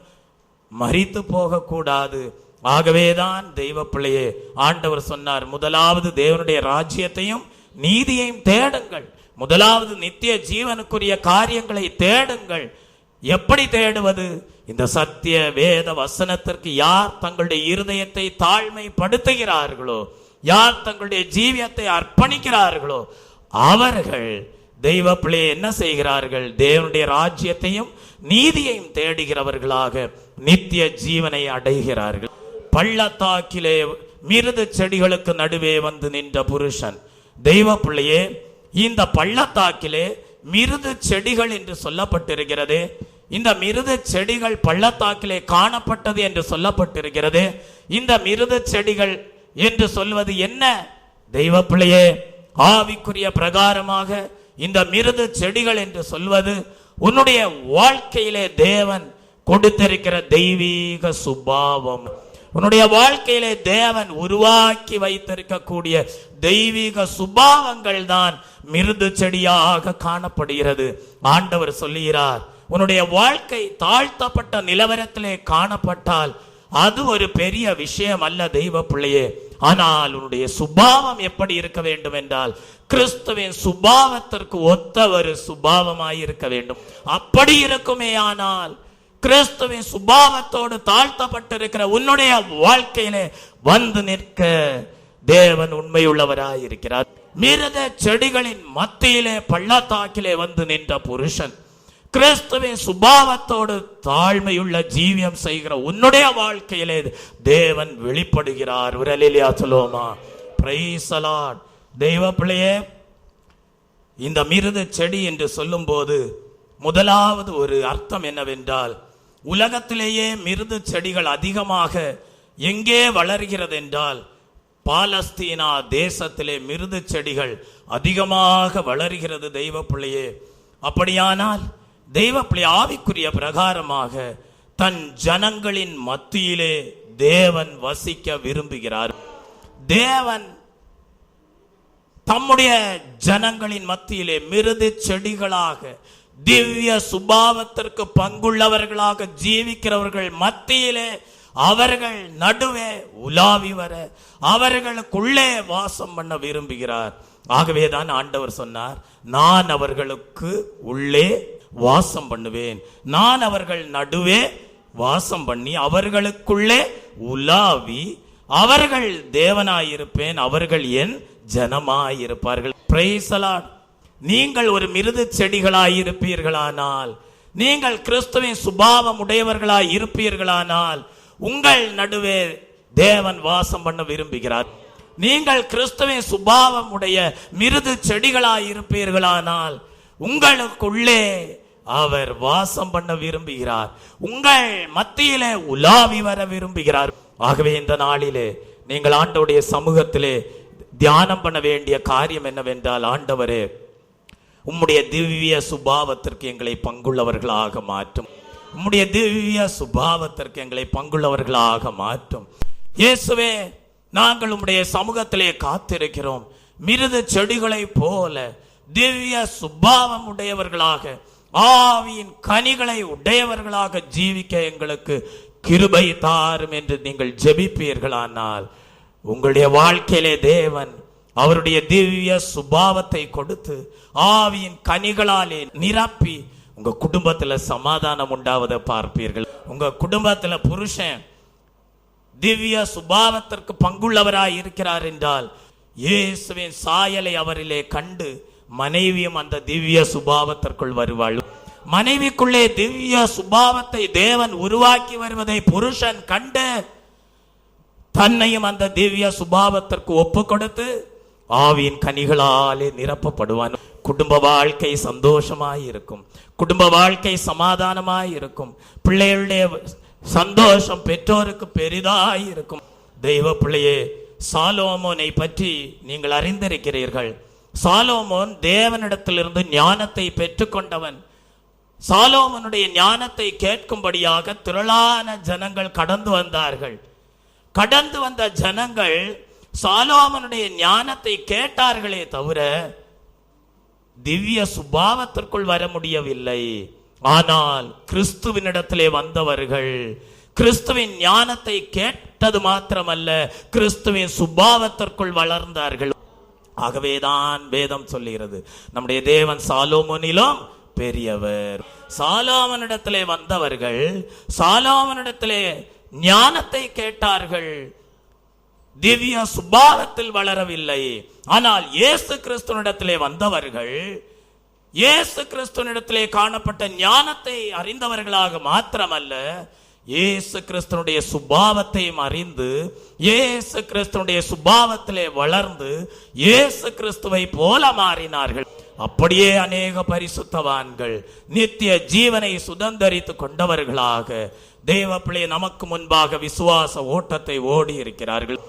மரித்து போக கூடாது. ஆகவேதான் தெய்வ பிள்ளையே ஆண்டவர் சொன்னார், முதலாவது தேவனுடைய ராஜ்யத்தையும் நீதியையும் தேடுங்கள். முதலாவது நித்திய ஜீவனுக்குரிய காரியங்களை தேடுங்கள். எப்படி தேடுவது? இந்த சத்திய வேத வசனத்திற்கு யார் தங்களுடைய இருதயத்தை தாழ்மைப்படுத்துகிறார்களோ, யார் தங்களுடைய ஜீவியத்தை அர்ப்பணிக்கிறார்களோ, அவர்கள் தெய்வ பிள்ளை என்ன செய்கிறார்கள்? தேவனுடைய ராஜ்யத்தையும் நீதியையும் தேடுகிறவர்களாக நித்திய ஜீவனை அடைகிறார்கள். பள்ளத்தாக்கிலே மிருது செடிகளுக்கு நடுவே வந்து நின்ற புருஷன். தெய்வ பிள்ளையே, இந்த பள்ளத்தாக்கிலே மிருது செடிகள் என்று சொல்லப்பட்டிருக்கிறது. இந்த மிருது செடிகள் பள்ளத்தாக்கிலே காணப்பட்டது என்று சொல்லப்பட்டிருக்கிறது. இந்த மிருது செடிகள் என்று சொல்வது என்ன? தெய்வ பிள்ளையே, ஆவிக்குரிய பிரகாரமாக இந்த மிருது செடிகள் என்று சொல்வது உன்னுடைய வாழ்க்கையிலே தேவன் கொடுத்திருக்கிற தெய்வீக சுபாவம். உன்னுடைய வாழ்க்கையிலே தேவன் உருவாக்கி வைத்திருக்கக்கூடிய தெய்வீக சுபாவங்கள் தான் மிருது செடியாக காணப்படுகிறது. ஆண்டவர் சொல்லுகிறார், உன்னுடைய வாழ்க்கை தாழ்த்தப்பட்ட நிலவரத்திலே காணப்பட்டால் அது ஒரு பெரிய விஷயம் அல்ல தெய்வ பிள்ளையே. ஆனால் உன்னுடைய சுபாவம் எப்படி இருக்க வேண்டும் என்றால், கிறிஸ்துவின் சுபாவத்திற்கு ஒத்த ஒரு சுபாவமாய் இருக்க வேண்டும். அப்படி இருக்குமே ஆனால் கிறிஸ்துவின் சுபாவத்தோடு தாழ்த்தப்பட்டிருக்கிற உன்னுடைய வாழ்க்கையிலே வந்து நிற்க தேவன் உண்மையுள்ளவராய் இருக்கிறார். மிருத செடிகளின் மத்தியிலே பள்ளத்தாக்கிலே வந்து நின்ற புருஷன், கிறிஸ்துவின் சுபாவத்தோடு தாழ்மையுள்ள ஜீவியம் செய்கிற உன்னுடைய வாழ்க்கையிலே தேவன் வெளிப்படுகிறார். விரலிலியா சொல்லுவோமா? Praise the Lord. தெய்வ பிள்ளையே, இந்த மிருது செடி என்று சொல்லும் போது முதலாவது ஒரு அர்த்தம் என்னவென்றால், உலகத்திலேயே மிருது செடிகள் அதிகமாக எங்கே வளர்கிறது என்றால் பாலஸ்தீனா தேசத்திலே மிருது செடிகள் அதிகமாக வளர்கிறது தெய்வ பிள்ளையே. அப்படியானால் தெய்வ பிள்ளை ஆவிக்குரிய பிரகாரமாக தன் ஜனங்களின் மத்தியிலே தேவன் வசிக்க விரும்புகிறார். தேவன் தம்முடைய ஜனங்களின் மத்தியிலே மிருது செடிகளாக திவ்ய சுபாவத்திற்கு பங்குள்ளவர்களாக ஜீவிக்கிறவர்கள் மத்தியிலே அவர்கள் நடுவே உலாவி வர அவர்களுக்குள்ளே வாசம் பண்ண விரும்புகிறார். ஆகவேதான் ஆண்டவர் சொன்னார், நான் அவர்களுக்கு உள்ளே வாசம் பண்ணுவேன், நான் அவர்கள் நடுவே வாசம் பண்ணி அவர்களுக்குள்ளே உலாவி அவர்கள் தேவனாயிருப்பேன், அவர்கள் என் ஜனமாயிருப்பார்கள். Praise the Lord. நீங்கள் ஒரு மிருது செடிகளாயிருப்பீர்களானால், நீங்கள் கிறிஸ்துவின் சுபாவம் உடையவர்களாய் இருப்பீர்களானால் உங்கள் நடுவே தேவன் வாசம் பண்ண விரும்புகிறார். நீங்கள் கிறிஸ்துவின் சுபாவம் உடைய மிருது செடிகளாய் இருப்பீர்களானால் உங்களுக்குள்ளே அவர் வாசம் பண்ண விரும்புகிறார், உங்கள் மத்தியிலே உலாவி வர விரும்புகிறார். ஆகவே இந்த நாளிலே நீங்கள் ஆண்டவருடைய சமூகத்திலே தியானம் பண்ண வேண்டிய காரியம் என்னவென்றால், ஆண்டவரே, உம்முடைய திவ்ய சுபாவத்திற்கு எங்களை பங்குள்ளவர்களாக மாற்றும், உம்முடைய திவ்ய சுபாவத்திற்கு எங்களை பங்குள்ளவர்களாக மாற்றும். இயேசுவே, நாங்கள் உம்முடைய சமூகத்திலே காத்திருக்கிறோம். மிருது செடிகளை போல திவ்ய சுபாவம் உடையவர்களாக, ஆவியின் கனிகளை உடையவர்களாக ஜீவிக்க எங்களுக்கு கிருபை தாரும் என்று நீங்கள் ஜெபிப்பீர்களானால் உங்களுடைய வாழ்க்கையிலே தேவன் அவருடைய திவ்ய சுபாவத்தை கொடுத்து ஆவியின் கனிகளாலே நிரப்பி உங்க குடும்பத்துல சமாதானம் உண்டாவதை பார்ப்பீர்கள். உங்க குடும்பத்துல புருஷன் திவ்ய சுபாவத்திற்கு பங்குள்ளவராய் இருக்கிறார் என்றால் இயேசுவின் சாயலை அவரிலே கண்டு மனைவியும் அந்த திவ்ய சுபாவத்திற்குள் வருவாள். மனைவிக்குள்ளே திவ்ய சுபாவத்தை தேவன் உருவாக்கி வருவதை புருஷன் கண்டு தன்னையும் அந்த திவ்ய சுபாவத்திற்கு ஒப்பு கொடுத்து ஆவியின் கனிகளாலே நிரப்பப்படுவான். குடும்ப வாழ்க்கை சந்தோஷமாய் இருக்கும், குடும்ப வாழ்க்கை சமாதானமாய் இருக்கும், பிள்ளைகளுடைய சந்தோஷம் பெற்றோருக்கு பெரிதாய் இருக்கும். தெய்வ பிள்ளையே, சாலோமோனை பற்றி நீங்கள் அறிந்திருக்கிறீர்கள். சாலோமோன் தேவனிடத்திலிருந்து ஞானத்தை பெற்றுக்கொண்டவன். சாலோமோனுடைய ஞானத்தை கேட்கும்படியாக திரளான ஜனங்கள் கடந்து வந்தார்கள். கடந்து வந்த ஜனங்கள் சாலோமோனுடைய ஞானத்தை கேட்டார்களே தவிர திவ்ய சுபாவத்திற்குள் வர முடியவில்லை. ஆனால் கிறிஸ்துவினிடத்திலே வந்தவர்கள் கிறிஸ்துவின் ஞானத்தை கேட்டது மாத்திரமல்ல, கிறிஸ்துவின் சுபாவத்திற்குள் வளர்ந்தார்கள். ஆகவேதான் வேதம் சொல்லுகிறது, நம்முடைய தேவன் சாலோமோனிலும் பெரியவர். சாலோமோனிடத்திலே வந்தவர்கள் சாலோமோனிடத்திலே ஞானத்தை கேட்டார்கள், திவ்ய சுபாவத்தில் வளரவில்லை. ஆனால் இயேசு கிறிஸ்துவினிடத்திலே வந்தவர்கள் இயேசு கிறிஸ்துவினிடத்திலே காணப்பட்ட ஞானத்தை அறிந்தவர்களாக மாத்திரமல்ல, இயேசு கிறிஸ்துனுடைய சுபாவத்தையும் அறிந்து இயேசு கிறிஸ்துனுடைய சுபாவத்திலே வளர்ந்து இயேசு கிறிஸ்துவை போல மாறினார்கள். அப்படியே அநேக பரிசுத்தவான்கள் நித்திய ஜீவனை சுதந்தரித்து கொண்டவர்களாக தேவ பிள்ளை நமக்கு முன்பாக விசுவாச ஓட்டத்தை ஓடி இருக்கிறார்கள்.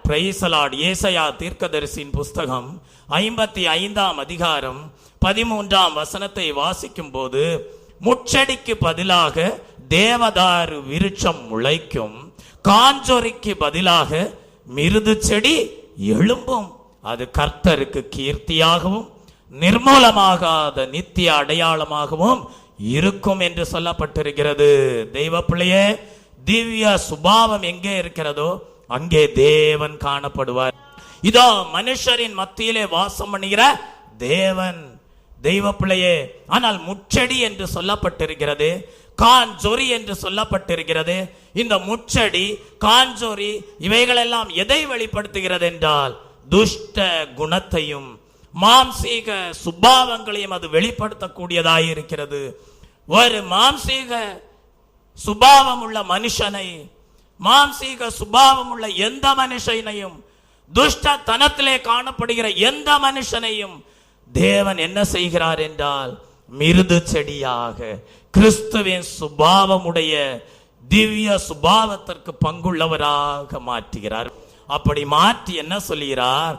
Praise the Lord. ஏசாயா தீர்க்கதரிசியின் புஸ்தகம் 55ஆம் அதிகாரம் 13ஆம் வசனத்தை வாசிக்கும் போது, முச்செடிக்கு பதிலாக தேவதாரு விருட்சம் முளைக்கும், காஞ்சொரிக்கு பதிலாக மிருது செடி எழும்பும், அது கர்த்தருக்கு கீர்த்தியாகவும் நிர்மூலமாகாத நித்திய அடையாளமாகவும் இருக்கும் என்று சொல்லப்பட்டிருக்கிறது. தெய்வ பிள்ளையே, திவ்ய சுபாவம் எங்கே இருக்கிறதோ அங்கே தேவன் காணப்படுவார். இதோ மனுஷரின் மத்தியிலே வாசம் பண்ணுகிற தேவன். தெய்வ பிள்ளையே, ஆனால் முச்செடி என்று சொல்லப்பட்டிருக்கிறது, காஞ்சொரி என்று சொல்லப்பட்டிருக்கிறது. இந்த முச்செடி காஞ்சொரி இவைகளெல்லாம் எதை வெளிப்படுத்துகிறது என்றால் துஷ்ட குணத்தையும் மாம்சீக சுபாவங்களையும் அது வெளிப்படுத்தக்கூடியதாய் இருக்கிறது. ஒரு மாம்சீக சுபாவம் உள்ள மனுஷனை, மாம்சீக சுபாவம் உள்ள எந்த மனுஷனையும், துஷ்டத்தனத்திலே காணப்படுகிற எந்த மனுஷனையும் தேவன் என்ன செய்கிறார் என்றால் மிருது செடியாக கிறிஸ்துவின் சுபாவமுடைய திவ்ய சுபாவத்திற்கு பங்குள்ளவராக மாற்றுகிறார். அப்படி மாற்றி என்ன சொல்கிறார்?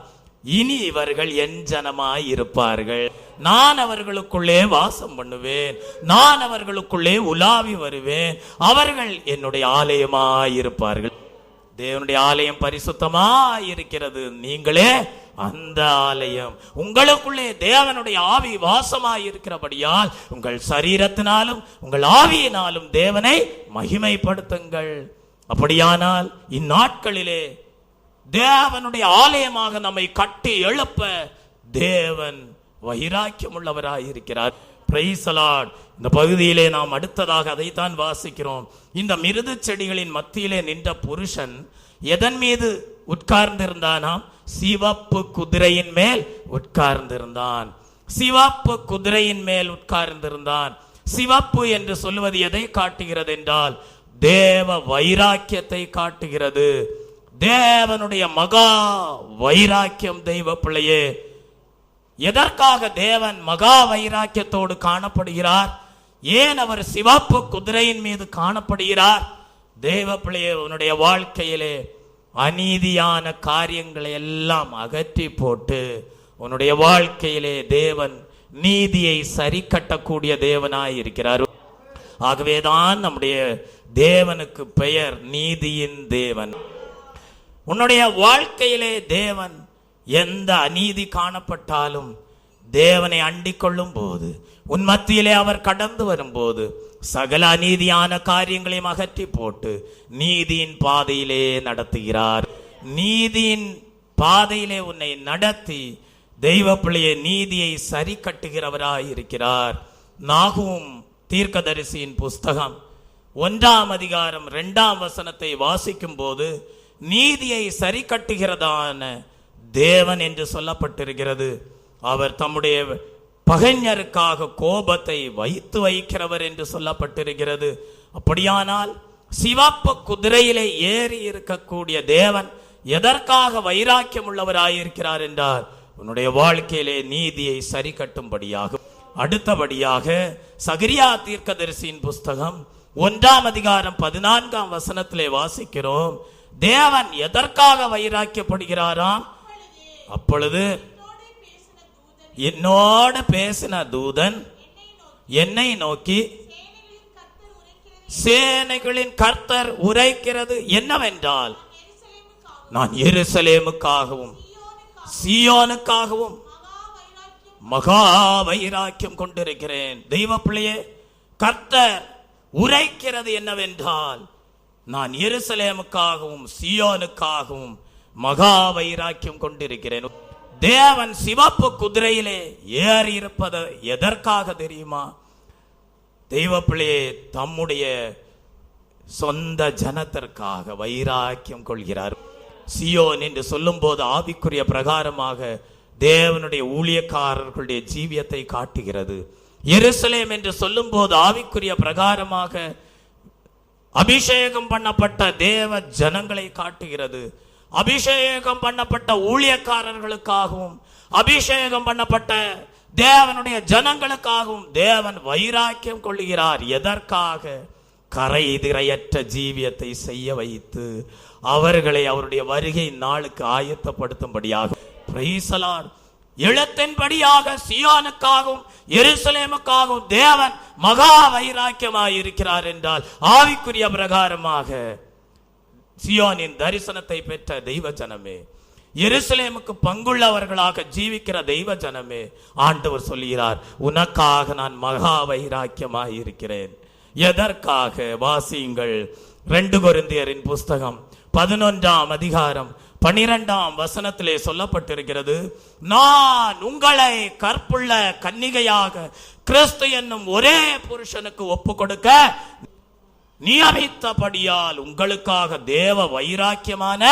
இனி இவர்கள் என் ஜனமாய் இருப்பார்கள், நான் அவர்களுக்குள்ளே வாசம் பண்ணுவேன், நான் அவர்களுக்குள்ளே உலாவி வருவேன், அவர்கள் என்னுடைய ஆலயமாய் இருப்பார்கள். தேவனுடைய ஆலயம் பரிசுத்தமாய் இருக்கிறது, நீங்களே அந்த ஆலயம். உங்களுக்குள்ளே தேவனுடைய ஆவி வாசமாய் இருக்கிறபடியால் உங்கள் சரீரத்தினாலும் உங்கள் ஆவியினாலும் தேவனை மகிமைப்படுத்துங்கள். அப்படியானால் இந்நாட்களிலே தேவனுடைய ஆலயமாக நம்மை கட்டி எழுப்ப தேவன் வைராக்கியம் உள்ளவராய் இருக்கிறார். Praise the Lord. இந்த பகுதியிலே நாம் அடுத்ததாக அதைத்தான் வாசிக்கிறோம். இந்த மிருது செடிகளின் மத்தியிலே நின்ற புருஷன் எதன் மீது உட்கார்ந்திருந்தானாம்? சிவப்பு குதிரையின் மேல் உட்கார்ந்திருந்தான். சிவப்பு குதிரையின் மேல் உட்கார்ந்திருந்தான். சிவப்பு என்று சொல்லுவது எதை காட்டுகிறது என்றால் தேவ வைராக்கியத்தை காட்டுகிறது. தேவனுடைய மகா வைராக்கியம். தெய்வ பிள்ளையே, எதற்காக தேவன் மகா வைராக்கியத்தோடு காணப்படுகிறார்? ஏன் அவர் சிவப்பு குதிரையின் மீது காணப்படுகிறார்? தேவ பிள்ளையே, உன்னுடைய வாழ்க்கையிலே அநீதியான காரியங்களை எல்லாம் அகற்றி போட்டு உன்னுடைய வாழ்க்கையிலே தேவன் நீதியை சரி கட்டக்கூடிய தேவனாய் இருக்கிறார். ஆகவேதான் நம்முடைய தேவனுக்கு பெயர் நீதியின் தேவன். உன்னுடைய வாழ்க்கையிலே தேவன் எந்த அநீதி காணப்பட்டாலும் தேவனை அண்டிக் கொள்ளும் போது, உன் மத்தியிலே அவர் கடந்து வரும்போது சகல அநீதியான காரியங்களையும் அகற்றி போட்டு நீதியின் பாதையிலே நடத்துகிறார். நீதியின் பாதையிலே உன்னை நடத்தி தெய்வ பிள்ளையை நீதியை சரி கட்டுகிறவராய் இருக்கிறார். நாகூம் தீர்க்கதரிசியின் புஸ்தகம் 1ஆம் அதிகாரம் 2ஆம் வசனத்தை வாசிக்கும் போது நீதியை சரி கட்டுகிறதான தேவன் என்று சொல்லப்பட்டிருக்கிறது. அவர் தம்முடைய பகைஞருக்காக கோபத்தை வைக்கிறவர் என்று சொல்லப்பட்டிருக்கிறது. அப்படியானால் சிவப்பு குதிரையிலே ஏறி இருக்கக்கூடிய தேவன் எதற்காக வைராக்கியம் உள்ளவராயிருக்கிறார் என்றால் உன்னுடைய வாழ்க்கையிலே நீதியை சரி கட்டும்படியாக. அடுத்தபடியாக சகரியா தீர்க்கதரிசியின் புஸ்தகம் 1ஆம் அதிகாரம் 14ஆம் வசனத்திலே வாசிக்கிறோம். தேவன் எதற்காக வைராக்கியப்படுகிறாராம்? அப்பொழுது என்னோடு பேசின தூதன் என்னை நோக்கி, சேனைகளின் கர்த்தர் உரைக்கிறது என்னவென்றால், நான் எருசலேமுக்காகவும் சீயோனுக்காகவும் மகா வைராக்கியம் கொண்டிருக்கிறேன். தெய்வ பிள்ளையே, கர்த்தர் உரைக்கிறது என்னவென்றால், நான் எருசலேமுக்காகவும் சீயோனுக்காகவும் மகா வைராக்கியம் கொண்டிருக்கிறேன். தேவன் சிவப்பு குதிரையிலே ஏறி இருப்பது எதற்காக தெரியுமா? தெய்வ பிள்ளையே, தம்முடைய சொந்த ஜனத்திற்காக வைராக்கியம் கொள்கிறார். சியோன் என்று சொல்லும் போது ஆவிக்குரிய பிரகாரமாக தேவனுடைய ஊழியக்காரர்களுடைய ஜீவியத்தை காட்டுகிறது. எருசலேம் என்று சொல்லும் போது ஆவிக்குரிய பிரகாரமாக அபிஷேகம் பண்ணப்பட்ட தேவ ஜனங்களை காட்டுகிறது. அபிஷேகம் பண்ணப்பட்ட ஊழியக்காரர்களுக்காகவும் அபிஷேகம் பண்ணப்பட்ட தேவனுடைய ஜனங்களுக்காகவும் தேவன் வைராக்கியம் கொள்கிறார். எதற்காக? கரைதிரையற்ற ஜீவியத்தை செய்ய வைத்து அவர்களை அவருடைய வருகை நாளுக்கு ஆயத்தப்படுத்தும்படியாக. Praise the Lord. எழுத்தின்படியாக சியோனுக்காகவும் எருசலேமுக்காகவும் தேவன் மகா வைராக்கியமாய் இருக்கிறார் என்றால் ஆவிக்குரிய பிரகாரமாக சியோனின் தரிசனத்தை பெற்ற தெய்வ ஜனமே, எருசலேமுக்கு பங்குள்ளவர்களாக ஜீவிக்கிற தெய்வ ஜனமே, ஆண்டவர் சொல்கிறார், உனக்காக நான் மகா வைராக்கியமாய் இருக்கிறேன். எதற்காக? வாசியுங்கள். 2 கொரிந்தியரின் புஸ்தகம் 11ஆம் அதிகாரம் 12ஆம் வசனத்திலே சொல்லப்பட்டிருக்கிறது, நான் உங்களை கற்புள்ள கன்னிகையாக கிறிஸ்து என்னும் ஒரே புருஷனுக்கு ஒப்பு கொடுக்க நியமித்தபடியால் உங்களுக்காக தேவ வைராக்கியமான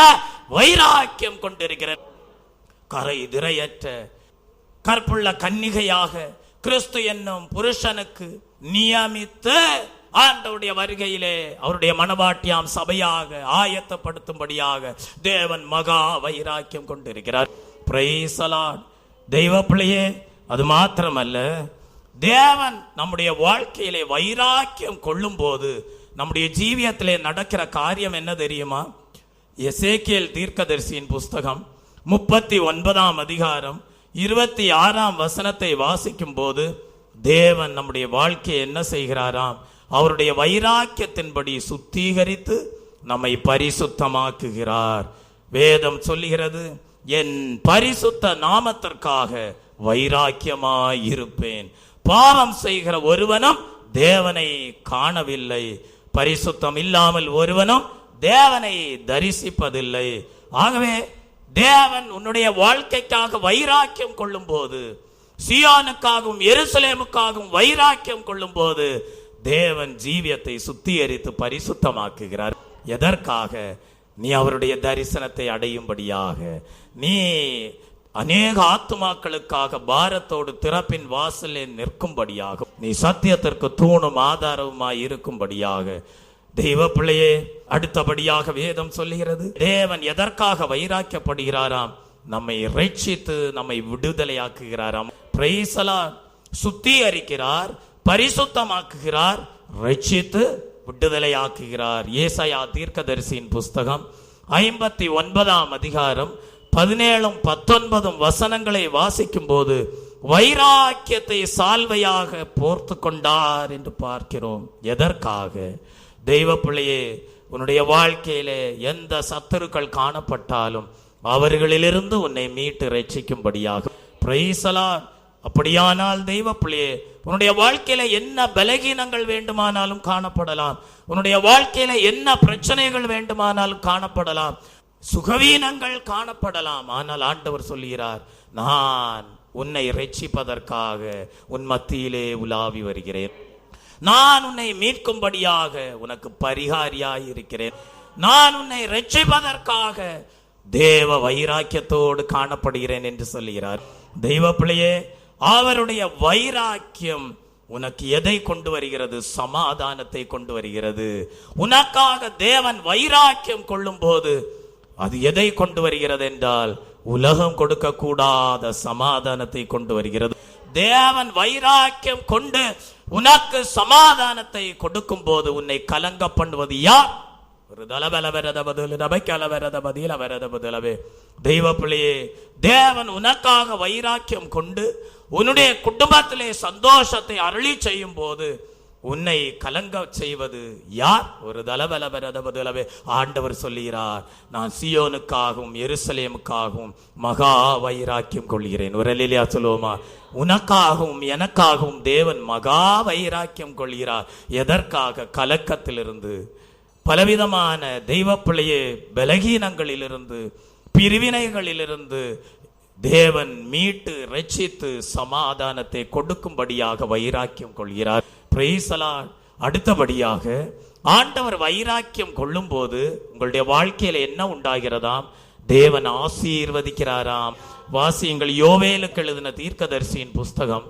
வைராக்கியம் கொண்டிருக்கிறது. கரை திரையற்ற கற்புள்ள கன்னிகையாக கிறிஸ்து என்னும் புருஷனுக்கு நியமித்து ஆண்டவருடைய வருகையிலே அவருடைய மனவாட்டியாம் சபையாக ஆயத்தப்படுத்தும்படியாக தேவன் மகா வைராக்கியம் கொண்டிருக்கிறார். Praise the Lord. தெய்வ பிள்ளையே, அது மாத்திரமல்ல, தேவன் நம்முடைய வாழ்க்கையிலே வைராக்கியம் கொள்ளும் போது நம்முடைய ஜீவியத்திலே நடக்கிற காரியம் என்ன தெரியுமா? எசேக்கியேல் தீர்க்கதரிசியின் புஸ்தகம் 39ஆம் அதிகாரம் 26ஆம் வசனத்தை வாசிக்கும் போது தேவன் நம்முடைய வாழ்க்கையை என்ன செய்கிறாராம்? அவருடைய வைராக்கியத்தின்படி சுத்திகரித்து நம்மை பரிசுத்தமாக்குகிறார். வேதம் சொல்லுகிறது, என் பரிசுத்த நாமத்திற்காக வைராக்கியமாய் இருப்பேன். பாவம் செய்கிற ஒருவனும் தேவனை காணவில்லை, பரிசுத்தம் இல்லாமல் ஒருவனும் தேவனை தரிசிப்பதில்லை. ஆகவே தேவன் உன்னுடைய வாழ்க்கைக்காக வைராக்கியம் கொள்ளும் போது, சியோனுக்காகவும் எருசலேமுக்காகவும் வைராக்கியம் கொள்ளும் போது தேவன் ஜீவியத்தை சுத்திகரித்து பரிசுத்தமாக்குகிறார். எதற்காக? நீ அவருடைய தரிசனத்தை அடையும்படியாக, நீ அநேக ஆத்துமாக்களுக்காக பாரத்தோடு திறப்பின் வாசலே நிற்கும்படியாக, நீ சத்தியத்திற்கு தூணும் ஆதாரவுமாய் இருக்கும்படியாக. தெய்வ பிள்ளையே, அடுத்தபடியாக வேதம் சொல்லுகிறது, தேவன் எதற்காக வைராக்கியப்படுகிறாராம்? நம்மை ரட்சித்து நம்மை விடுதலையாக்குகிறாராம். Praise the Lord. சுத்திகரிக்கிறார், பரிசுத்தமாக்குகிறார், ரட்சித்து விடுதலையாக்குகிறார். ஏசாயா தீர்க்கதரிசியின் புஸ்தகம் 59ஆம் அதிகாரம் 17-19 வசனங்களை வாசிக்கும் போது வைராக்கியத்தை சால்வையாக போர்த்து கொண்டார் என்று பார்க்கிறோம். எதற்காக? தெய்வ பிள்ளையே, உன்னுடைய வாழ்க்கையிலே எந்த சத்துருக்கள் காணப்பட்டாலும் அவர்களிலிருந்து உன்னை மீட்டு ரட்சிக்கும்படியாக. Praise the Lord. அப்படியானால் தெய்வ பிள்ளையே, உன்னுடைய வாழ்க்கையில என்ன பலகீனங்கள் வேண்டுமானாலும் காணப்படலாம், உன்னுடைய வாழ்க்கையில என்ன பிரச்சனைகள் வேண்டுமானாலும் காணப்படலாம், சுகவீனங்கள் காணப்படலாம். ஆனால் ஆண்டவர் சொல்லுகிறார், நான் உன்னை இரட்சிப்பதற்காக உன் மத்தியிலே உலாவி வருகிறேன். நான் உன்னை மீட்கும்படியாக உனக்கு பரிகாரியாய் இருக்கிறேன். நான் உன்னை இரட்சிப்பதற்காக தேவ வைராக்கியத்தோடு காணப்படுகிறேன் என்று சொல்லுகிறார். தெய்வ பிள்ளையே, அவருடைய வைராக்கியம் உனக்கு எதை கொண்டு வருகிறது? சமாதானத்தை கொண்டு வருகிறது. உனக்காக தேவன் வைராக்கியம் கொள்ளும் போது அது எதை கொண்டு வருகிறது என்றால், உலகம் கொடுக்க கூடாத சமாதானத்தை கொண்டு வருகிறது. தேவன் வைராக்கியம் கொண்டு உனக்கு சமாதானத்தை கொடுக்கும் போது உன்னை கலங்க பண்ணுவது யார்? தெய்வ பிள்ளையே, தேவன் உனக்காக வைராக்கியம் கொண்டு உன்னுடைய குடும்பத்திலே சந்தோஷத்தை அருளி செய்யும் போது உன்னை கலங்க செய்வது யார்? ஒரு தலபலபரதபதுலவே ஆண்டவர் சொல்லுகிறார், நான் சியோனுக்காகவும் எருசலேமுக்காகவும் மகா வைராக்கியம் கொள்கிறேன். ஒரு அல்லேலூயா சொல்லுவோமா? உனக்காகவும் எனக்காகவும் தேவன் மகா வைராக்கியம் கொள்கிறார். எதற்காக? கலக்கத்திலிருந்து, பலவிதமான தெய்வ பிள்ளையே பலகீனங்களிலிருந்து, பிரிவினைகளிலிருந்து தேவன் மீட்டு ரட்சித்து சமாதானத்தை கொடுக்கும்படியாக வைராக்கியம் கொள்கிறார். Praise the Lord. அடுத்தபடியாக ஆண்டவர் வைராக்கியம் கொள்ளும் போது உங்களுடைய வாழ்க்கையில என்ன உண்டாகிறதாம்? தேவன் ஆசீர்வதிக்கிறாராம். வாசியுங்கள், யோவேலுக்கு எழுதின தீர்க்கதரிசியின் புஸ்தகம்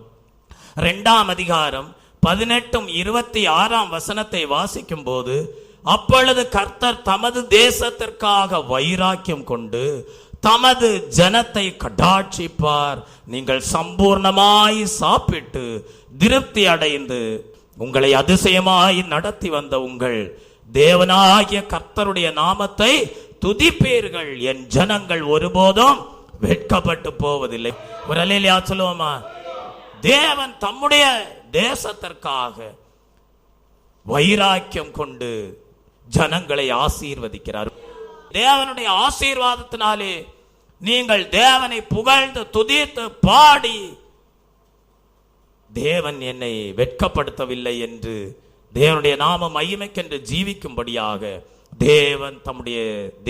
2ஆம் அதிகாரம் 18-26 வாசிக்கும் போது, அப்பொழுது கர்த்தர் தமது தேசத்திற்காக வைராக்கியம் கொண்டு தமது ஜனத்தை கடாட்சிப்பார். நீங்கள் சம்பூர்ணமாய் சாப்பிட்டு திருப்தி அடைந்து உங்களை அதிசயமாய் நடத்தி வந்த உங்கள் தேவனாகிய கர்த்தருடைய நாமத்தை துதிப்பீர்கள். என் ஜனங்கள் ஒருபோதும் வெட்கப்பட்டு போவதில்லை. ஒரு அல்லேலூயா சொல்லுவோமா? தேவன் தம்முடைய தேசத்திற்காக வைராக்கியம் கொண்டு ஜனங்களை ஆசீர்வதிக்கிறார். தேவனுடைய ஆசீர்வாதத்தினாலே நீங்கள் தேவனை புகழ்ந்து துதித்து பாடி, தேவன் என்னை வெட்கப்படுத்தவில்லை என்று தேவனுடைய நாம மகிமைக்கென்று ஜீவிக்கும்படியாக தேவன் தம்முடைய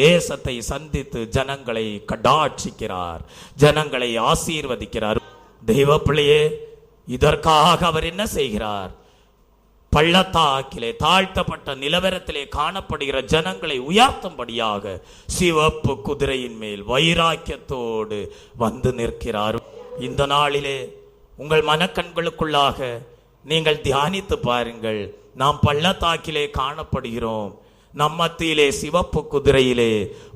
தேசத்தை சந்தித்து ஜனங்களை கடாட்சிக்கிறார், ஜனங்களை ஆசீர்வதிக்கிறார். தெய்வ பிள்ளையே, இதற்காக அவர் என்ன செய்கிறார்? பள்ளத்தாக்கிலே தாழ்த்தப்பட்ட நிலவரத்திலே காணப்படுகிற ஜனங்களை உயர்த்தும்படியாக சிவப்பு குதிரையின் மேல் வைராக்கியத்தோடு வந்து நிற்கிறார். இந்த நாளிலே உங்கள் மனக்கண்களுக்குள்ளாக நீங்கள் தியானித்து பாருங்கள். நாம் பள்ளத்தாக்கிலே காணப்படுகிறோம். நம் மத்தியிலே சிவப்பு குதிரையிலே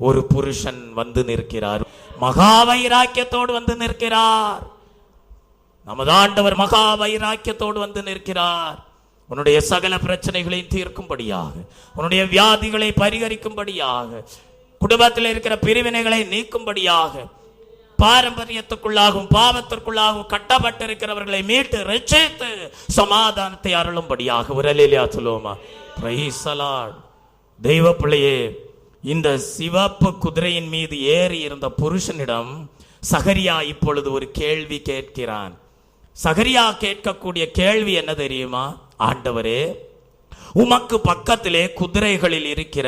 ஒரு புருஷன் வந்து நிற்கிறார். மகா வைராக்கியத்தோடு வந்து நிற்கிறார். நமது ஆண்டவர் மகா வைராக்கியத்தோடு வந்து நிற்கிறார். உன்னுடைய சகல பிரச்சனைகளையும் தீர்க்கும்படியாக, உன்னுடைய வியாதிகளை பரிகரிக்கும்படியாக, குடும்பத்தில் இருக்கிற பிரிவினைகளை நீக்கும்படியாக, பாரம்பரியத்துக்குள்ளாகவும் பாவத்திற்குள்ளாகவும் கட்டப்பட்டிருக்கிறவர்களை மீட்டு ரட்சித்து சமாதானத்தை அருளும்படியாக. ஒரு அல்லேலூயா சொல்லுவோமா? Praise the Lord. தெய்வ பிள்ளையே, இந்த சிவப்பு குதிரையின் மீது ஏறி இருந்த புருஷனிடம் சகரியா இப்பொழுது ஒரு கேள்வி கேட்கிறான். சகரியா கேட்கக்கூடிய கேள்வி என்ன தெரியுமா? ஆண்டவரே, உமக்கு பக்கத்திலே குதிரைகளில் இருக்கிற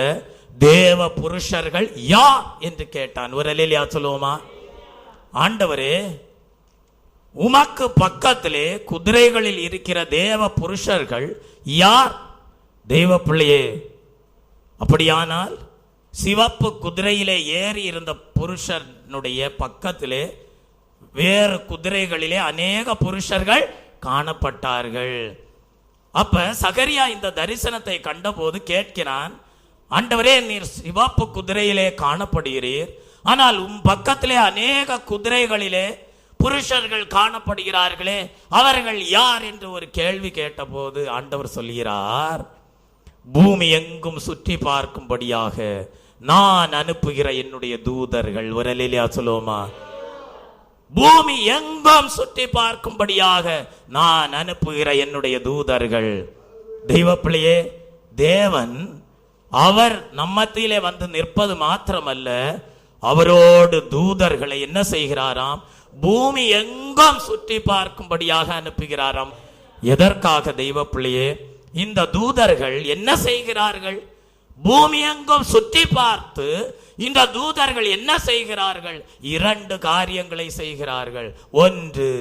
தேவ புருஷர்கள் யார் என்று கேட்டான். ஒரு அல்லேலூயா சொல்லுவோமா? ஆண்டவரே, உமக்கு பக்கத்திலே குதிரைகளில் இருக்கிற தேவ புருஷர்கள் யார்? தெய்வ பிள்ளையே, அப்படியானால் சிவப்பு குதிரையிலே ஏறி இருந்த புருஷனுடைய பக்கத்திலே வேறு குதிரைகளிலே அநேக புருஷர்கள் காணப்பட்டார்கள். அப்ப சகரியா இந்த தரிசனத்தை கண்டபோது கேட்கிறான், ஆண்டவரே, நீர் சிவப்பு குதிரையிலே காணப்படுகிறீர், ஆனால் உம் பக்கத்திலே அநேக குதிரைகளிலே புருஷர்கள் காணப்படுகிறார்களே, அவர்கள் யார் என்று ஒரு கேள்வி கேட்டபோது ஆண்டவர் சொல்கிறார், பூமி எங்கும் சுற்றி பார்க்கும்படியாக நான் அனுப்புகிற என்னுடைய தூதர்கள். ஒரு அல்லேலூயா சொல்லுவோமா? பூமி எங்கும் சுற்றி பார்க்கும்படியாக நான் அனுப்புகிற என்னுடைய தூதர்கள். தெய்வ பிள்ளையே, தேவன் அவர் நம்மத்திலே வந்து நிற்பது மாத்திரமல்ல, அவரோடு தூதர்களை என்ன செய்கிறாராம்? பூமி எங்கும் சுற்றி பார்க்கும்படியாக அனுப்புகிறாராம். எதற்காக தெய்வ பிள்ளையே? இந்த தூதர்கள் என்ன செய்கிறார்கள்? பூமி எங்கும் சுற்றி பார்த்து இந்த தூதர்கள் என்ன செய்கிறார்கள்? 2 காரியங்களை செய்கிறார்கள். ஒன்று,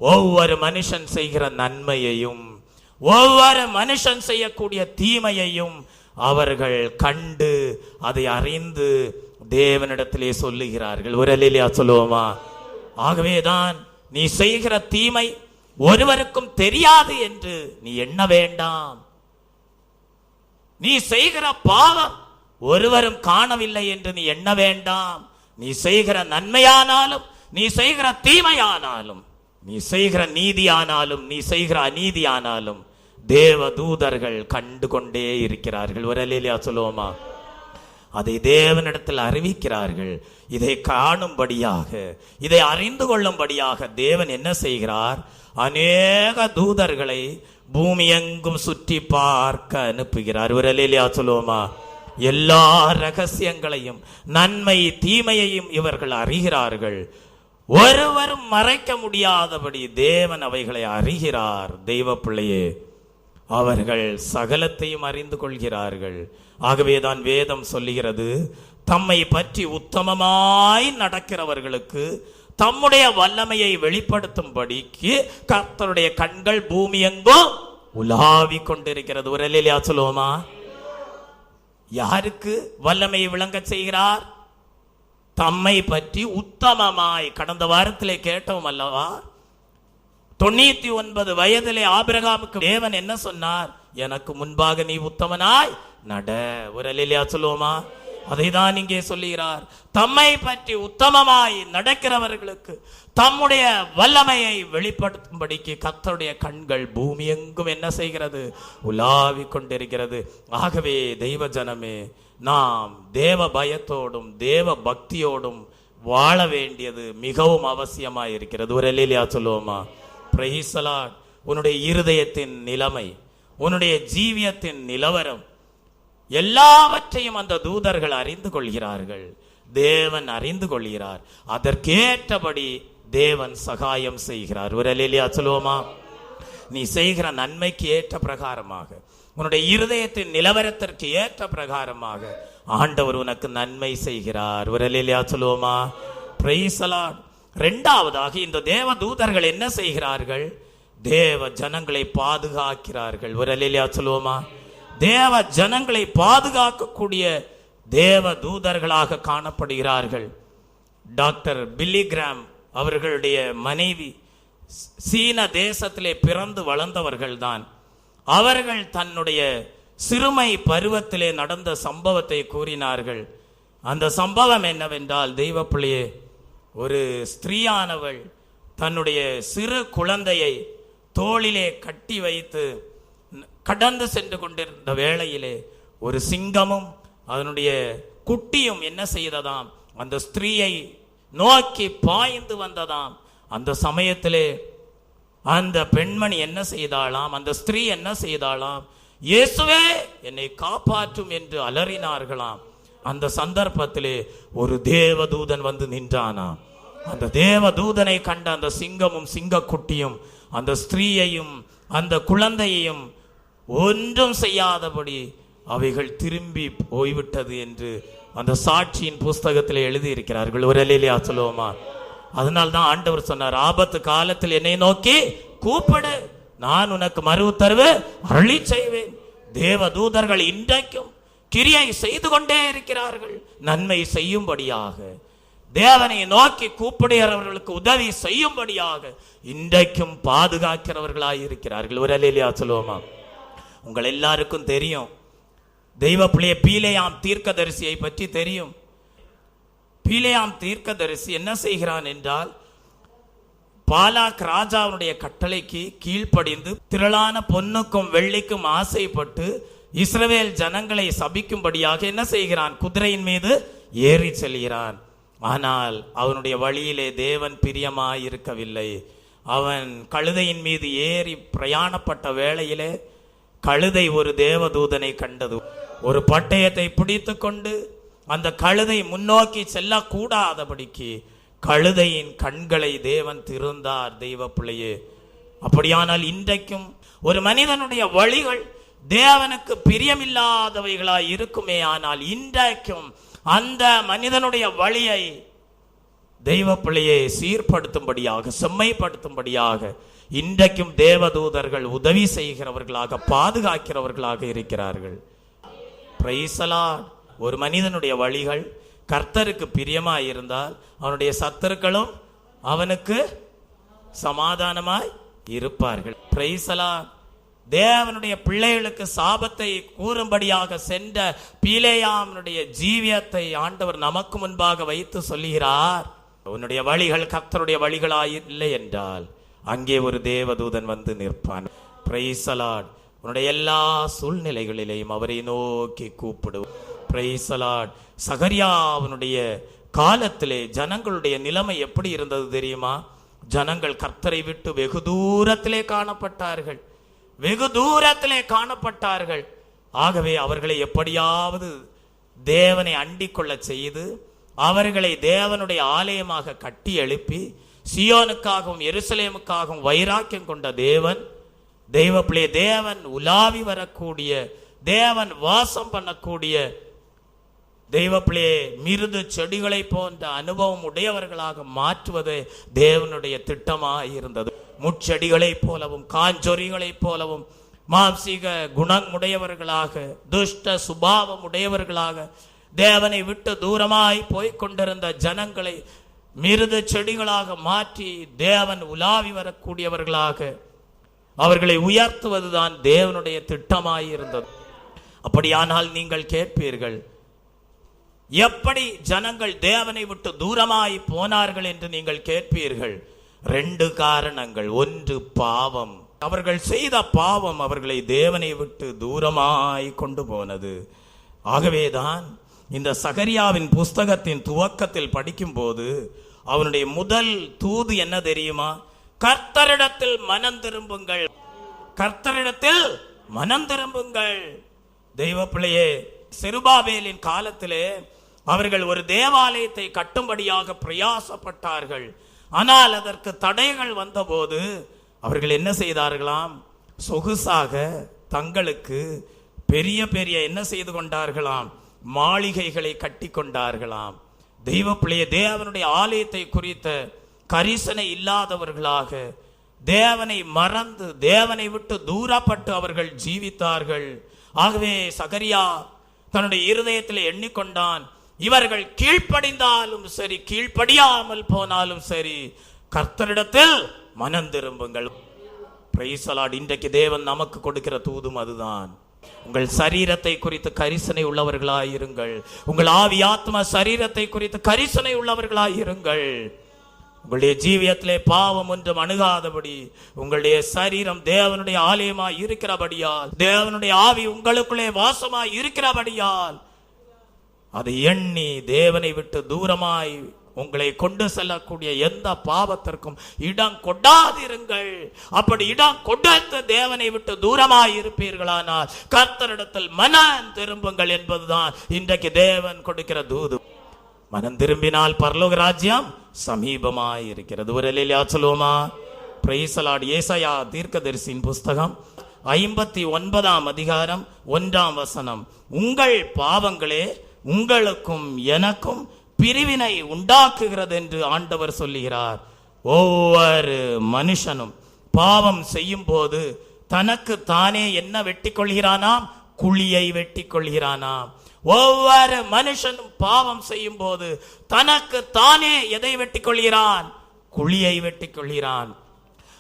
ஒவ்வொரு மனுஷன் செய்கிற நன்மையையும் ஒவ்வொரு மனுஷன் செய்யக்கூடிய தீமையையும் அவர்கள் கண்டு அதை அறிந்து தேவனிடத்திலே சொல்லுகிறார்கள். ஒரு அல்லேலூயா சொல்லுவோமா? ஆகவேதான் நீ செய்கிற தீமை ஒருவருக்கும் தெரியாது என்று நீ எண்ண வேண்டாம். நீ செய்கிற பாவம் ஒருவரும் காணவில்லை என்று நீ எண்ண வேண்டாம். நீ செய்கிற நன்மையானாலும் நீ செய்கிற தீமையானாலும், நீ செய்கிற நீதியானாலும் நீ செய்கிற அநீதியானாலும் தேவ தூதர்கள் கண்டு கொண்டே இருக்கிறார்கள். ஒரு அல்லேலூயா சொல்லுவோமா? அதை தேவனிடத்தில் அறிவிக்கிறார்கள். இதை காணும்படியாக, இதை அறிந்து கொள்ளும்படியாக தேவன் என்ன செய்கிறார்? அநேக தூதர்களை பூமி எங்கும் சுற்றி பார்க்க அனுப்புகிறார். ஒரு அல்லேலூயா சொல்லுவோமா? எல்லா ரகசியங்களையும் நன்மை தீமையையும் இவர்கள் அறிகிறார்கள். ஒருவரும் மறைக்க முடியாதபடி தேவன் அவைகளை அறிகிறார். தெய்வ பிள்ளையே, அவர்கள் சகலத்தையும் அறிந்து கொள்கிறார்கள். ஆகவேதான் வேதம் சொல்லுகிறது, தம்மை பற்றி உத்தமமாய் நடக்கிறவர்களுக்கு தம்முடைய வல்லமையை வெளிப்படுத்தும்படிக்கு கர்த்தருடைய கண்கள் பூமி எங்கும் உலாவிக் கொண்டிருக்கிறது. ஒரு அல்லேலூயா சொல்லுவோமா? யாருக்கு வல்லமையை விளங்க செய்கிறார்? தம்மை பற்றி உத்தமமாய். கடந்த வாரத்திலே கேட்டோம் அல்லவா? 99 வயதிலே ஆபிரகாமுக்கு தேவன் என்ன சொன்னார்? எனக்கு முன்பாக நீ உத்தமனாய் நட. ஒரு அல்லேலூயா சொல்லுவோமா? அதைதான் இங்கே சொல்லுகிறார். தம்மை பற்றி உத்தமமாய் நடக்கிறவர்களுக்கு தம்முடைய வல்லமையை வெளிப்படுத்தும்படிக்கு கர்த்தருடைய கண்கள் பூமி எங்கும் என்ன செய்கிறது? உலாவிக் கொண்டிருக்கிறது. ஆகவே தெய்வ ஜனமே, நாம் தேவ பயத்தோடும் தேவ பக்தியோடும் வாழ வேண்டியது மிகவும் அவசியமாய் இருக்கிறது. ஒரு அல்லேலூயா சொல்லுவோமா? Praise the Lord. உன்னுடைய இருதயத்தின் நிலைமை, உன்னுடைய ஜீவியத்தின் நிலவரம் எல்லாவற்றையும் அந்த தூதர்கள் அறிந்து கொள்கிறார்கள். தேவன் அறிந்து கொள்கிறார். அதற்கேற்றபடி தேவன் சகாயம் செய்கிறார். ஒரு அல்லேலூயா சொல்லுவோமா? நீ செய்கிற நன்மைக்கு ஏற்ற பிரகாரமாக, உன்னுடைய இருதயத்தின் நிலவரத்திற்கு ஏற்ற பிரகாரமாக ஆண்டவர் உனக்கு நன்மை செய்கிறார். ஒரு அல்லேலூயா சொல்லுவோமா? Praise the Lord. இரண்டாவதாக, இந்த தேவ தூதர்கள் என்ன செய்கிறார்கள்? தேவ ஜனங்களை பாதுகாக்கிறார்கள். ஒரு அல்லேலூயா சொல்லுவோமா? தேவ ஜனங்களை பாதுகாக்கக்கூடிய தேவ தூதர்களாக காணப்படுகிறார்கள். டாக்டர் பில்லி கிராம் அவர்களுடைய மனைவி சீன தேசத்திலே பிறந்து வளர்ந்தவர்கள் தான். அவர்கள் தன்னுடைய சிறுமை பருவத்திலே நடந்த சம்பவத்தை கூறினார்கள். அந்த சம்பவம் என்னவென்றால், தெய்வ பிள்ளையே, ஒரு ஸ்திரீயானவள் தன்னுடைய சிறு குழந்தையை தோளிலே கட்டி வைத்து கடந்து சென்று கொண்டிருந்த வேளையிலே ஒரு சிங்கமும் அதனுடைய குட்டியும் என்ன செய்ததாம்? அந்த ஸ்திரீயை நோக்கி பாய்ந்து வந்ததாம். அந்த சமயத்திலே அந்த பெண்மணி என்ன செய்தாளாம்? அந்த ஸ்திரீ என்ன செய்தாளாம்? இயேசுவே என்னை காப்பாற்றும் என்று அலறினார்களாம். அந்த சந்தர்ப்பத்திலே ஒரு தேவதூதன் வந்து நின்றானாம். அந்த தேவதூதனை கண்ட அந்த சிங்கமும் சிங்கக்குட்டியும் அந்த ஸ்திரீயையும் அந்த குழந்தையையும் ஒன்றும் செய்யாதபடி அவைகள் திரும்பி போய்விட்டது என்று அந்த சாட்சியின் புஸ்தகத்தில் எழுதியிருக்கிறார்கள். ஒரு அல்லேலூயா சொல்லுவோமா? அதனால்தான் ஆண்டவர் சொன்னார், ஆபத்து காலத்தில் என்னை நோக்கி கூப்பிடு, நான் உனக்கு மறு உத்தரவு அருளி செய்வேன். தேவ தூதர்கள் இன்றைக்கும் கிரியை செய்து கொண்டே இருக்கிறார்கள். நன்மை செய்யும்படியாக, தேவனை நோக்கி கூப்பிடுகிறவர்களுக்கு உதவி செய்யும்படியாக இன்றைக்கும் பாதுகாக்கிறவர்களாய் இருக்கிறார்கள். ஒரு அல்லேலூயா சொல்லுவோமா? உங்கள் எல்லாருக்கும் தெரியும், தெய்வ பிள்ளைய பீலேயாம் தீர்க்கதரிசியை பற்றி தெரியும். பீலேயாம் தீர்க்கதரிசி என்ன செய்கிறான் என்றால், பாலாக் ராஜாவுடைய கட்டளைக்கு கீழ்ப்படிந்து திரளான பொன்னுக்கும் வெள்ளிக்கும் ஆசைப்பட்டு இஸ்ரவேல் ஜனங்களை சபிக்கும்படியாக என்ன செய்கிறான்? குதிரையின் மீது ஏறி செல்கிறான். ஆனால் அவனுடைய வழியிலே தேவன் பிரியமாய் இருக்கவில்லை. அவன் கழுதையின் மீது ஏறி பிரயாணப்பட்ட வேளையிலே கழுதை ஒரு தேவதூதனை கண்டது. ஒரு பட்டயத்தை பிடித்து கொண்டு அந்த கழுதை முன்னோக்கி செல்லக்கூடாதபடிக்கு கழுதையின் கண்களை தேவன் திறந்தார். தெய்வ பிள்ளையே, அப்படியானால் இன்றைக்கும் ஒரு மனிதனுடைய வழிகள் தேவனுக்கு பிரியமில்லாதவைகளாய் இருக்குமே, ஆனால் இன்றைக்கும் அந்த மனிதனுடைய வழியை தெய்வ பிள்ளையை சீர்படுத்தும்படியாக, செம்மைப்படுத்தும்படியாக இன்றைக்கும் தேவதூதர்கள் உதவி செய்கிறவர்களாக, பாதுகாக்கிறவர்களாக இருக்கிறார்கள். Praise the Lord. ஒரு மனிதனுடைய வழிகள் கர்த்தருக்கு பிரியமாய் இருந்தால் அவனுடைய சத்துருக்களும் அவனுக்கு சமாதானமாய் இருப்பார்கள். Praise the Lord. தேவனுடைய பிள்ளைகளுக்கு சாபத்தை கூறும்படியாக சென்ற பீலேயாமுடைய ஜீவியத்தை ஆண்டவர் நமக்கு முன்பாக வைத்து சொல்லுகிறார், உன்னுடைய வழிகள் கர்த்தருடைய வழிகளாய் இல்லை என்றால் அங்கே ஒரு தேவதூதன் வந்து நிற்பான். Praise the Lord. உன்னுடைய எல்லா சூழ்நிலைகளிலேயும் அவரை நோக்கி கூப்பிடு. Praise the Lord. சகரியாவினுடைய காலத்திலே ஜனங்களுடைய நிலைமை எப்படி இருந்தது தெரியுமா? ஜனங்கள் கர்த்தரை விட்டு வெகு தூரத்திலே காணப்பட்டார்கள், வெகு தூரத்திலே காணப்பட்டார்கள். ஆகவே அவர்களை எப்படியாவது தேவனை அண்டிக் கொள்ள செய்து அவர்களை தேவனுடைய ஆலயமாக கட்டி எழுப்பி சியோனுக்காகவும் எருசலேமுக்காகவும் வைராக்கியம் கொண்ட தேவன், தெய்வப்பிள்ளை தேவன் உலாவி வரக்கூடிய, தேவன் வாசம் பண்ணக்கூடிய தெய்வப்பிள்ளையே மிருது செடிகளை போன்ற அனுபவம் உடையவர்களாக மாற்றுவது தேவனுடைய திட்டமாக இருந்தது. முட்செடிகளை போலவும் காஞ்சொரிகளை போலவும் மாம்சீக குணமுடையவர்களாக, துஷ்ட சுபாவம் உடையவர்களாக தேவனை விட்டு தூரமாய் போய்கொண்டிருந்த ஜனங்களை மிருது செடிகளாக மாற்றி தேவன் உலாவி வரக்கூடியவர்களாக அவர்களை உயர்த்துவதுதான் தேவனுடைய திட்டமாயிருந்தது. அப்படியானால் நீங்கள் கேட்பீர்கள், எப்படி ஜனங்கள் தேவனை விட்டு தூரமாய் போனார்கள் என்று நீங்கள் கேட்பீர்கள். 2 காரணங்கள். ஒன்று பாவம். அவர்கள் செய்த பாவம் அவர்களை தேவனை விட்டு தூரமாய் கொண்டு போனது. ஆகவேதான் இந்த சகரியாவின் புஸ்தகத்தின் துவக்கத்தில் படிக்கும் போது அவனுடைய முதல் தூது என்ன தெரியுமா? கர்த்தரிடத்தில் மனம் திரும்புங்கள், கர்த்தரிடத்தில் மனம் திரும்புங்கள். தெய்வ பிள்ளையே, செருபாபேலின் காலத்திலே அவர்கள் ஒரு தேவாலயத்தை கட்டும்படியாக பிரயாசப்பட்டார்கள். ஆனால் அதற்கு தடைகள் வந்தபோது அவர்கள் என்ன செய்தார்களாம்? சொகுசாக தங்களுக்கு பெரிய பெரிய என்ன செய்து கொண்டார்களாம்? மாளிகைகளை கட்டி கொண்டார்களாம். தெய்வ பிள்ளையே, தேவனுடைய ஆலயத்தை குறித்த கரிசனை இல்லாதவர்களாக தேவனை மறந்து தேவனை விட்டு தூரப்பட்டு அவர்கள் ஜீவித்தார்கள். ஆகவே சகரியா தன்னுடைய இருதயத்தில் எண்ணிக்கொண்டான், இவர்கள் கீழ்ப்படிந்தாலும் சரி கீழ்ப்படியாமல் போனாலும் சரி கர்த்தரிடத்தில் மனம் திரும்புங்கள். Praise the Lord. இன்றைக்கு தேவன் நமக்கு கொடுக்கிற தூதும் அதுதான். உங்கள் சரீரத்தை குறித்து கரிசனை உள்ளவர்களாயிருங்கள். உங்கள் ஆவி ஆத்ம சரீரத்தை குறித்து கரிசனை உள்ளவர்களாயிருங்கள். உங்களுடைய ஜீவியத்திலே பாவம் ஒன்றும் அணுகாதபடி உங்களுடைய சரீரம் தேவனுடைய ஆலயமாய் இருக்கிறபடியால், தேவனுடைய ஆவி உங்களுக்குள்ளே வாசமாய் இருக்கிறபடியால் அதை எண்ணி தேவனை விட்டு தூரமாய் உங்களை கொண்டு செல்லக்கூடிய எந்த பாவத்திற்கும் இடம் கொடாதிருங்கள். அப்படி இடம் கொடுத்து தேவனை விட்டு தூரமாய் இருப்பீர்களானால் கர்த்தரிடத்தில் மனம் திரும்புங்கள் என்பதுதான் இன்றைக்கு தேவன் கொடுக்கிற தூது. மனம் திரும்பினால் பரலோக ராஜ்யம் சமீபமாய் இருக்கிறது. ஒரு அல்லேலூயா சொல்லுவோமா? Praise the Lord. ஏசாயா தீர்க்கதரிசியின் புஸ்தகம் 59ஆம் அதிகாரம் 1ஆம் வசனம். உங்கள் பாவங்களே உங்களுக்கும் எனக்கும் பிரிவினை உண்டாக்குகிறது என்று ஆண்டவர் சொல்லுகிறார். ஒவ்வொரு மனுஷனும் பாவம் செய்யும் போது தனக்கு தானே என்ன வெட்டி கொள்கிறானாம்? குழியை வெட்டி கொள்கிறானாம். ஒவ்வொரு மனுஷனும் பாவம் செய்யும் போது தனக்கு தானே எதை வெட்டி கொள்கிறான்? குழியை வெட்டி கொள்கிறான்.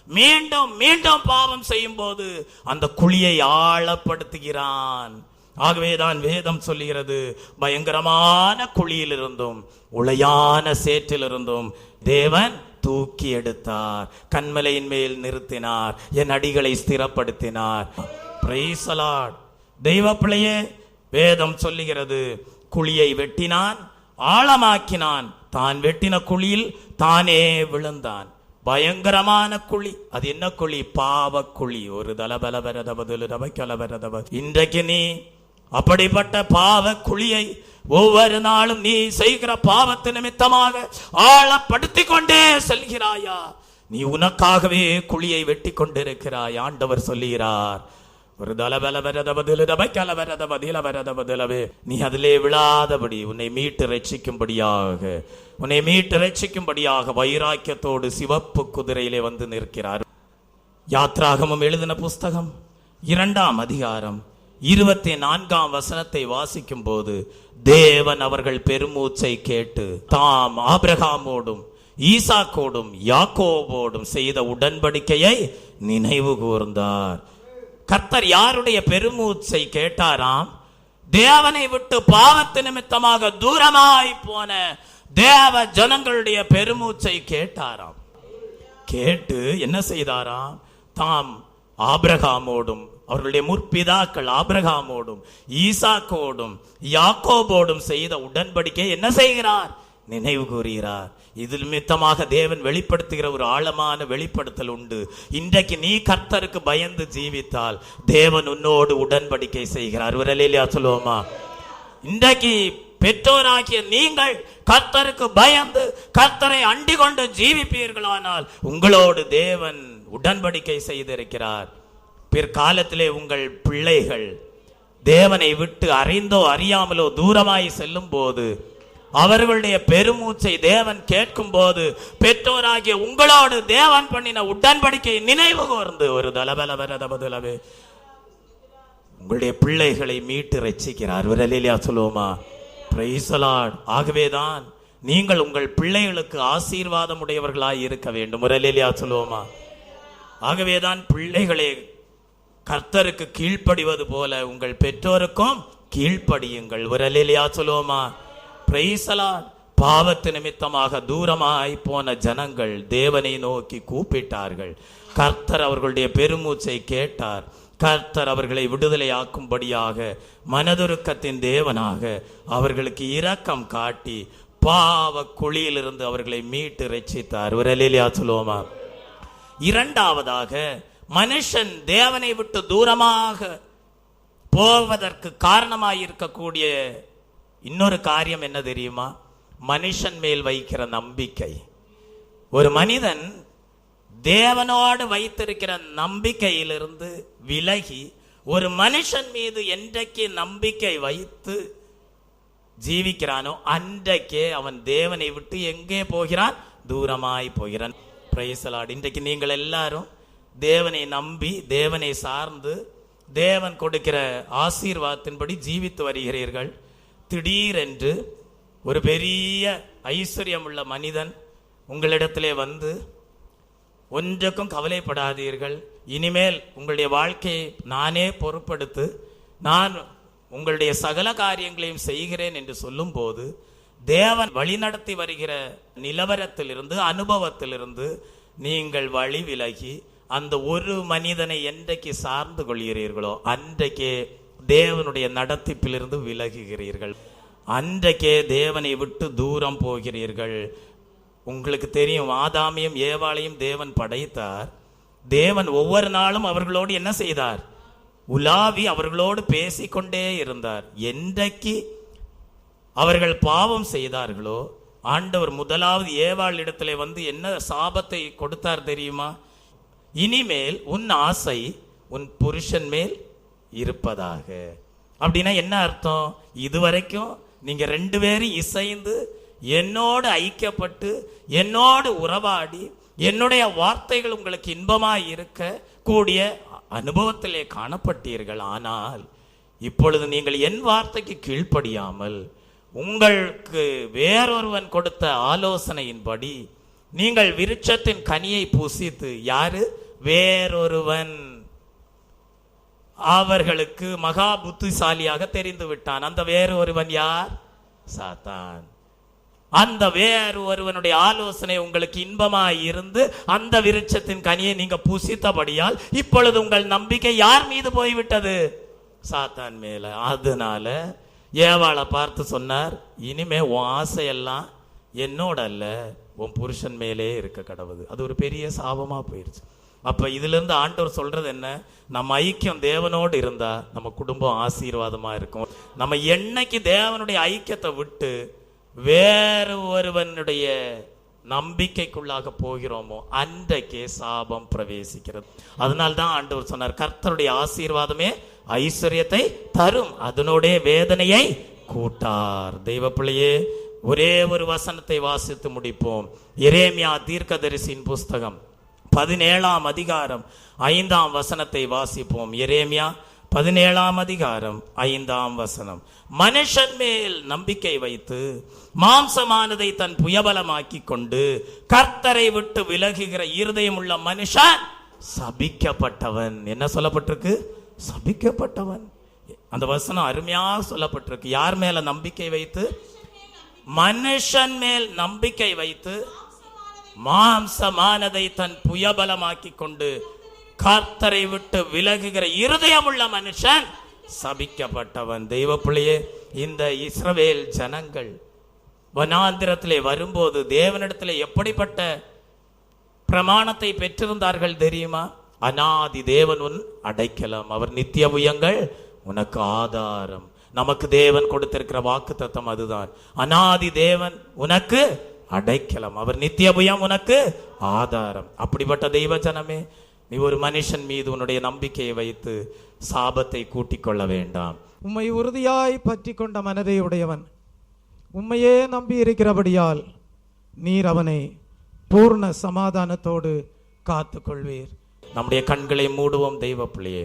மீண்டும் மீண்டும் பாவம் செய்யும் போது அந்த குழியை ஆழப்படுத்துகிறான். ஆகவேதான் வேதம் சொல்லுகிறது, பயங்கரமான குழியிலிருந்தும் உளையான சேற்றிலிருந்தும் தேவன் தூக்கி எடுத்தார், கன்மலையின் மேல் நிறுத்தினார், என் அடிகளை ஸ்திரப்படுத்தினார். Praise the Lord. தெய்வ பிள்ளையே, வேதம் சொல்லுகிறது, குழியை வெட்டினான், ஆழமாக்கினான், தான் வெட்டின குழியில் தானே விழுந்தான். பயங்கரமான குழி. அது என்ன குழி? பாவ குழி. ஒரு தலபலவரதபதுலபக்கலவரதப. இன்றைக்கு நீ அப்படிப்பட்ட பாவ குழியை ஒவ்வொரு நாளும் நீ செய்கிற பாவத்து நிமித்தமாக ஆழப்படுத்தி கொண்டே செல்கிறாயா? நீ உனக்காகவே குழியை வெட்டி கொண்டிருக்கிறாய். ஆண்டவர் சொல்லுகிறார், ஒரு தலபலபரதபதிலபரதபதிலபரதபதிலவே நீ அதிலே விழாதபடி உன்னை மீட்டு ரட்சிக்கும்படியாக வைராக்கியத்தோடு சிவப்பு குதிரையிலே வந்து நிற்கிறார். யாத்ராகமம் எழுதின புஸ்தகம் 2ஆம் அதிகாரம் 24ஆம் வசனத்தை வாசிக்கும் போது தேவன் அவர்கள் பெருமூச்சை கேட்டு தாம் ஆபிரகாமோடும் ஈசாக்கோடும் யாக்கோபோடும் செய்த உடன்படிக்கையை நினைவு கூர்ந்தார். கர்த்தர் யாருடைய பெருமூச்சை கேட்டாராம்? தேவனை விட்டு பாவத்து நிமித்தமாக தூரமாய் போன தேவ ஜனங்களுடைய பெருமூச்சை கேட்டாராம். கேட்டு என்ன செய்தாராம்? தாம் ஆபிரகாமோடும் அவர்களுடைய முற்பிதாக்கள் ஆபிரகாமோடும் ஈசாக்கோடும் யாக்கோபோடும் செய்த உடன்படிக்கை என்ன செய்கிறார்? நினைவு கூறுகிறார். இது நிமித்தமாக தேவன் வெளிப்படுத்துகிற ஒரு ஆழமான வெளிப்படுத்தல் உண்டு. இன்றைக்கு நீ கர்த்தருக்கு பயந்து ஜீவித்தால் தேவன் உன்னோடு உடன்படிக்கை செய்கிறார். ஒரு அல்லேலூயா சொல்லுவோமா? இன்றைக்கு பெற்றோராகிய நீங்கள் கர்த்தருக்கு பயந்து கர்த்தரை அண்டி கொண்டு ஜீவிப்பீர்களானால் உங்களோடு தேவன் உடன்படிக்கை செய்திருக்கிறார். பிற்காலத்திலே உங்கள் பிள்ளைகள் தேவனை விட்டு அறிந்தோ அறியாமலோ தூரமாய் செல்லும் போது அவர்களுடைய பெருமூச்சை தேவன் கேட்கும் போது பெற்றோராகிய உங்களோடு தேவன் பண்ணின உடன்படிக்கை நினைவு கூர்ந்து ஒரு தலபலபரதபதுலவே உங்களுடைய பிள்ளைகளை மீட்டு ரட்சிக்கிறார். ஒரு அல்லேலூயா சொல்லுவோமா? Praise the Lord. ஆகவேதான் நீங்கள் உங்கள் பிள்ளைகளுக்கு ஆசீர்வாதம் உடையவர்களாய் இருக்க வேண்டும். ஒரு அல்லேலூயா சொல்லுவோமா? ஆகவேதான் பிள்ளைகளே கர்த்தருக்கு கீழ்ப்படிவது போல உங்கள் பெற்றோருக்கும் கீழ்ப்படியுங்கள். ஒரு அல்லேலூயா சொல்லுவோமா? Praise the Lord. பாவத்து நிமித்தமாக தூரமாய் போன ஜனங்கள் தேவனை நோக்கி கூப்பிட்டார்கள். கர்த்தர் அவர்களுடைய பெருமூச்சை கேட்டார். கர்த்தர் அவர்களை விடுதலையாக்கும்படியாக மனதுருக்கத்தின் தேவனாக அவர்களுக்கு இரக்கம் காட்டி பாவ குழியிலிருந்து அவர்களை மீட்டு ரட்சித்தார். ஒரு அல்லேலூயா சொல்லுவோமா? இரண்டாவதாக மனுஷன் தேவனை விட்டு தூரமாக போவதற்கு காரணமாயிருக்கக்கூடிய இன்னொரு காரியம் என்ன தெரியுமா? மனுஷன் மேல் வைக்கிற நம்பிக்கை. ஒரு மனிதன் தேவனோடு வைத்திருக்கிற நம்பிக்கையிலிருந்து விலகி ஒரு மனுஷன் மீது என்றைக்கு நம்பிக்கை வைத்து ஜீவிக்கிறானோ அன்றைக்கே அவன் தேவனை விட்டு எங்கே போகிறான்? தூரமாய் போகிறான். Praise the Lord. இன்றைக்கு நீங்கள் எல்லாரும் தேவனை நம்பி தேவனை சார்ந்து தேவன் கொடுக்கிற ஆசீர்வாதத்தின்படி ஜீவித்து வருகிறீர்கள். திடீரென்று ஒரு பெரிய ஐஸ்வர்யம் உள்ள மனிதன் உங்களிடத்திலே வந்து ஒன்றுக்கும் கவலைப்படாதீர்கள், இனிமேல் உங்களுடைய வாழ்க்கையை நானே பொறுப்படுத்து, நான் உங்களுடைய சகல காரியங்களையும் செய்கிறேன் என்று சொல்லும் போது தேவன் வழிநடத்தி வருகிற நிலவரத்திலிருந்து அனுபவத்திலிருந்து நீங்கள் வழி விலகி அந்த ஒரு மனிதனை என்றைக்கு சார்ந்து கொள்கிறீர்களோ அன்றைக்கே தேவனுடைய நடத்திப்பிலிருந்து விலகுகிறீர்கள். அன்றைக்கே தேவனை விட்டு தூரம் போகிறீர்கள். உங்களுக்கு தெரியும், ஆதாமையும் ஏவாளையும் தேவன் படைத்தார். தேவன் ஒவ்வொரு நாளும் அவர்களோடு என்ன செய்தார்? உலாவி அவர்களோடு பேசிக்கொண்டே இருந்தார். என்றைக்கு அவர்கள் பாவம் செய்தார்களோ ஆண்டவர் முதலாவது ஏவாள் இடத்துல வந்து என்ன சாபத்தை கொடுத்தார் தெரியுமா? இனிமேல் உன் ஆசை உன் புருஷன் மேல் இருப்பதாக. அப்படின்னா என்ன அர்த்தம்? இதுவரைக்கும் நீங்க 2 பேரும் இசைந்து என்னோடு ஐக்கியப்பட்டு என்னோடு உறவாடி என்னுடைய வார்த்தைகள் உங்களுக்கு இன்பமாய் இருக்க கூடிய அனுபவத்திலே காணப்பட்டீர்கள். ஆனால் இப்பொழுது நீங்கள் என் வார்த்தைக்கு கீழ்ப்படியாமல் உங்களுக்கு வேறொருவன் கொடுத்த ஆலோசனையின்படி நீங்கள் விருட்சத்தின் கனியை புசித்து, யாரு? வேறொருவன் அவர்களுக்கு மகா புத்திசாலியாக தெரிந்து விட்டான். அந்த வேறு ஒருவன் யார்? சாத்தான். அந்த வேறு ஒருவனுடைய ஆலோசனை உங்களுக்கு இன்பமாய் இருந்து அந்த விருட்சத்தின் கனியை நீங்க புசித்தபடியால் இப்பொழுது உங்கள் நம்பிக்கை யார் மீது போய்விட்டது? சாத்தான் மேல. அதனால ஏவாளை பார்த்து சொன்னார், இனிமே உன் ஆசையெல்லாம் என்னோட அல்ல, உன் புருஷன் மேலே இருக்க கடவுது. அது ஒரு பெரிய சாபமா போயிடுச்சு. அப்ப இதுல இருந்து ஆண்டவர் சொல்றது என்ன? நம்ம ஐக்கியம் தேவனோடு இருந்தா நம்ம குடும்பம் ஆசீர்வாதமா இருக்கும். நம்ம என்னைக்கு தேவனுடைய ஐக்கியத்தை விட்டு வேறு ஒருவனுடைய நம்பிக்கைக்குள்ளாக போகிறோமோ அன்றைக்கே சாபம் பிரவேசிக்கிறது. அதனால்தான் ஆண்டவர் சொன்னார், கர்த்தருடைய ஆசீர்வாதமே ஐஸ்வர்யத்தை தரும், அதனோட வேதனையை கூட்டார். தெய்வ பிள்ளையே, ஒரே ஒரு வசனத்தை வாசித்து முடிப்போம். எரேமியா தீர்க்கதரிசியின் புஸ்தகம் 17ஆம் அதிகாரம் 5ஆம் வசனத்தை வாசிப்போம். எரேமியா 17ஆம் அதிகாரம் 5ஆம் வசனம். மனுஷன் மேல் நம்பிக்கை வைத்து மாம்சமானதை தன் புயபலமாக்கி கொண்டு கர்த்தரை விட்டு விலகுகிற இருதயம் உள்ள மனுஷன் சபிக்கப்பட்டவன். என்ன சொல்லப்பட்டிருக்கு? சபிக்கப்பட்டவன். அந்த வசனம் அருமையாக சொல்லப்பட்டிருக்கு. யார் மேல நம்பிக்கை வைத்து? மனுஷன் மேல் நம்பிக்கை வைத்து மாம்சமானதை தன் புயபலமாக்கி கொண்டு கர்த்தரை விட்டு விலகுகிற இருதயம் உள்ள மனுஷன் சபிக்கப்பட்டவன். தெய்வ பிள்ளையே, இந்த இஸ்ரவேல் ஜனங்கள் வனாந்திரத்திலே வரும்போது தேவனிடத்திலே எப்படிப்பட்ட பிரமாணத்தை பெற்றிருந்தார்கள் தெரியுமா? அநாதி தேவன் உன் அடைக்கலம், அவர் நித்திய புயங்கள் உனக்கு ஆதாரம். நமக்கு தேவன் கொடுத்திருக்கிற வாக்கு தத்தம் அதுதான். அநாதி தேவன் உனக்கு அடைக்கலம், அவர் நித்திய புயம் உனக்கு ஆதாரம். அப்படிப்பட்ட தெய்வ ஜனமே, நீ ஒரு மனுஷன் மீது உன்னுடைய நம்பிக்கையை வைத்து சாபத்தை கூட்டிக் கொள்ள வேண்டாம். உம்மை உறுதியாய் பற்றி கொண்ட மனதை உடையவன் உம்மையே நம்பி இருக்கிறபடியால் நீர் அவனை பூர்ண சமாதானத்தோடு காத்து கொள்வீர். நம்முடைய கண்களை மூடுவோம். தெய்வ பிள்ளையே,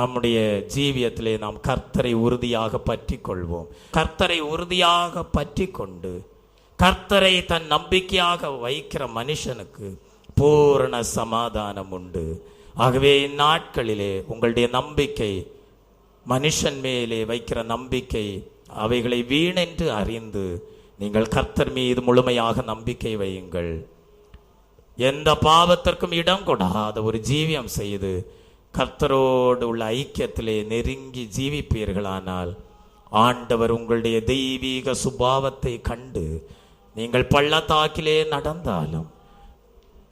நம்முடைய ஜீவியத்திலே நாம் கர்த்தரை உறுதியாக பற்றி கொள்வோம். கர்த்தரை உறுதியாக பற்றி கொண்டு கர்த்தரை தன் நம்பிக்கையாக வைக்கிற மனுஷனுக்கு பூரண சமாதானம் உண்டு. ஆகவே இந்நாட்களிலே உங்களுடைய நம்பிக்கை, மனுஷன் மேலே வைக்கிற நம்பிக்கை, அவைகளை வீணென்று அறிந்து நீங்கள் கர்த்தர் மீது முழுமையாக நம்பிக்கை வையுங்கள். எந்த பாவத்திற்கும் இடம் கொடாத ஒரு ஜீவியம் செய்து கர்த்தரோடு உள்ள ஐக்கியத்திலே நெருங்கி ஜீவிப்பீர்களானால் ஆண்டவர் உங்களுடைய தெய்வீக சுபாவத்தை கண்டு நீங்கள் பள்ளத்தாக்கிலே நடந்தாலும்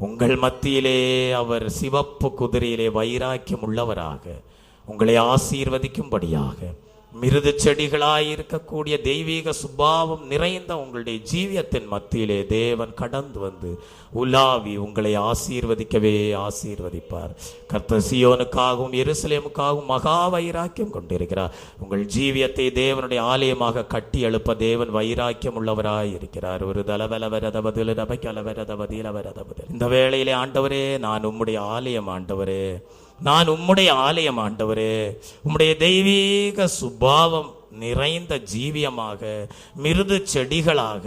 உங்கள் மத்தியிலே அவர் சிவப்பு குதிரையிலே வைராக்கியம் உள்ளவராக உங்களை ஆசீர்வதிக்கும்படியாக மிருது செடிகளாயிருக்கக்கூடிய தெய்வீக சுபாவம் நிறைந்த உங்களுடைய ஜீவியத்தின் மத்தியிலே தேவன் கடந்து வந்து உலாவி உங்களை ஆசீர்வதிக்கவே ஆசீர்வதிப்பார். கர்த்தர் சீயோனுக்காகவும் எருசலேமுக்காகவும் மகா வைராக்கியம் கொண்டிருக்கிறார். உங்கள் ஜீவியத்தை தேவனுடைய ஆலயமாக கட்டி எழுப்ப தேவன் வைராக்கியம் உள்ளவராய் இருக்கிறார். ஒரு தலவலவரதபதில் நபைக்கலவரதபதிலவரதபதில். இந்த வேளையிலே ஆண்டவரே, நான் உம்முடைய ஆலயம் ஆண்டவரே, நான் உம்முடைய ஆலயம் ஆண்டவரே, உம்முடைய தெய்வீக சுபாவம் நிறைந்த ஜீவியமாக, மிருது செடிகளாக,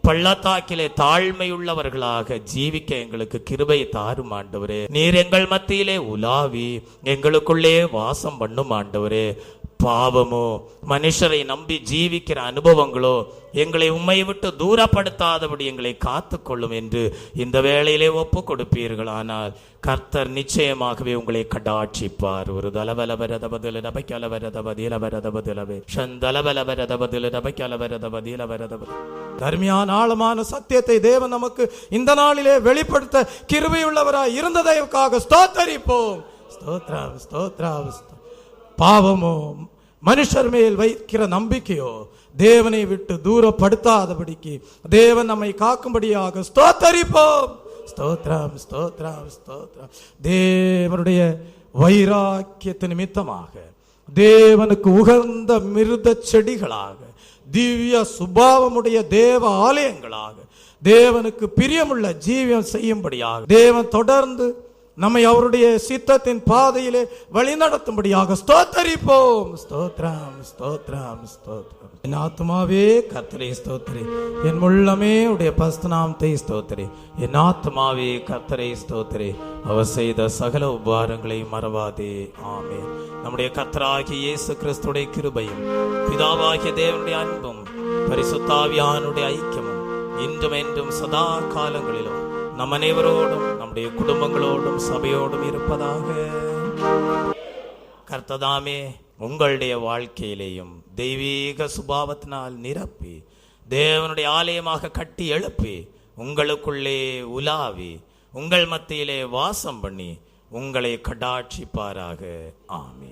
பள்ளத்தாக்கிலே தாழ்மையுள்ளவர்களாக ஜீவிக்க எங்களுக்கு கிருபை தாரும் ஆண்டவரே. நீர் எங்கள் மத்தியிலே உலாவி எங்களுக்குள்ளே வாசம் பண்ணும் ஆண்டவரே. பாவமோ மனுஷரை நம்பி ஜீவிக்கிற அனுபவங்களோ எங்களை உம்மை விட்டு தூரப்படுத்தாதபடி எங்களை காத்து கொள்ளும் என்று இந்த வேளையிலே ஒப்பு கொடுப்பீர்களானால் கர்த்தர் நிச்சயமாகவே உங்களை கடாட்சிப்பார். ஒரு தலவலவரதபதில நபைக்கலவரதபதிலவரதபதிலவே சந்தலவலவரதபதில நபைக்கலவரதபதிலவரதபதி. கருமையான ஆழமான சத்தியத்தை தேவன் நமக்கு இந்த நாளிலே வெளிப்படுத்த கிருபையுள்ளவராய் இருந்ததற்காக ஸ்தோத்தரிப்போம். ஸ்தோத்ரம் ஸ்தோத்ரம். பாவமோ மனுஷர் மேல் வைக்கிற நம்பிக்கையோ தேவனை விட்டு தூரப்படுத்தாதபடிக்கு தேவன் நம்மை காக்கும்படியாக ஸ்தோத்தரிப்போம். ஸ்தோத்ரம் ஸ்தோத்ரம் ஸ்தோத்ரம். தேவனுடைய வைராக்கியத்து நிமித்தமாக தேவனுக்கு உகந்த மிருத செடிகளாக, திவ்ய சுபாவமுடைய தேவ ஆலயங்களாக, தேவனுக்கு பிரியமுள்ள ஜீவியம் செய்யும்படியாக தேவன் தொடர்ந்து நம்மை அவருடைய சித்தத்தின் பாதையிலே வழிநடத்தும்படியாக ஸ்தோத்தரிப்போம். ஸ்தோத்ரம் ஸ்தோத்ரம் ஸ்தோத்ரம். என் ஆத்மாவே கர்த்தரை ஸ்தோத்திரி, என் உள்ளமே உடைய பரிசுத்தநாமத்தை ஸ்தோத்திரி. என் ஆத்மாவே கர்த்தரை ஸ்தோத்திரி, அவர் செய்த சகல உபகாரங்களை மறவாதே. ஆமென். நம்முடைய கர்த்தராகிய இயேசு கிறிஸ்துடைய கிருபையும் பிதாவாகிய தேவனுடைய அன்பும் பரிசுத்தாவியானுடைய ஐக்கியமும் இன்றும் என்றும் சதா காலங்களிலும் நம் அனைவரோடும் நம்முடைய குடும்பங்களோடும் சபையோடும் இருப்பதாக. கர்த்ததாமே உங்களுடைய வாழ்க்கையிலேயும் தெய்வீக சுபாவத்தினால் நிரப்பி தேவனுடைய ஆலயமாக கட்டி எழுப்பி உங்களுக்குள்ளே உலாவி உங்கள் மத்தியிலே வாசம் பண்ணி உங்களை கடாட்சிப்பாராக. ஆமென்.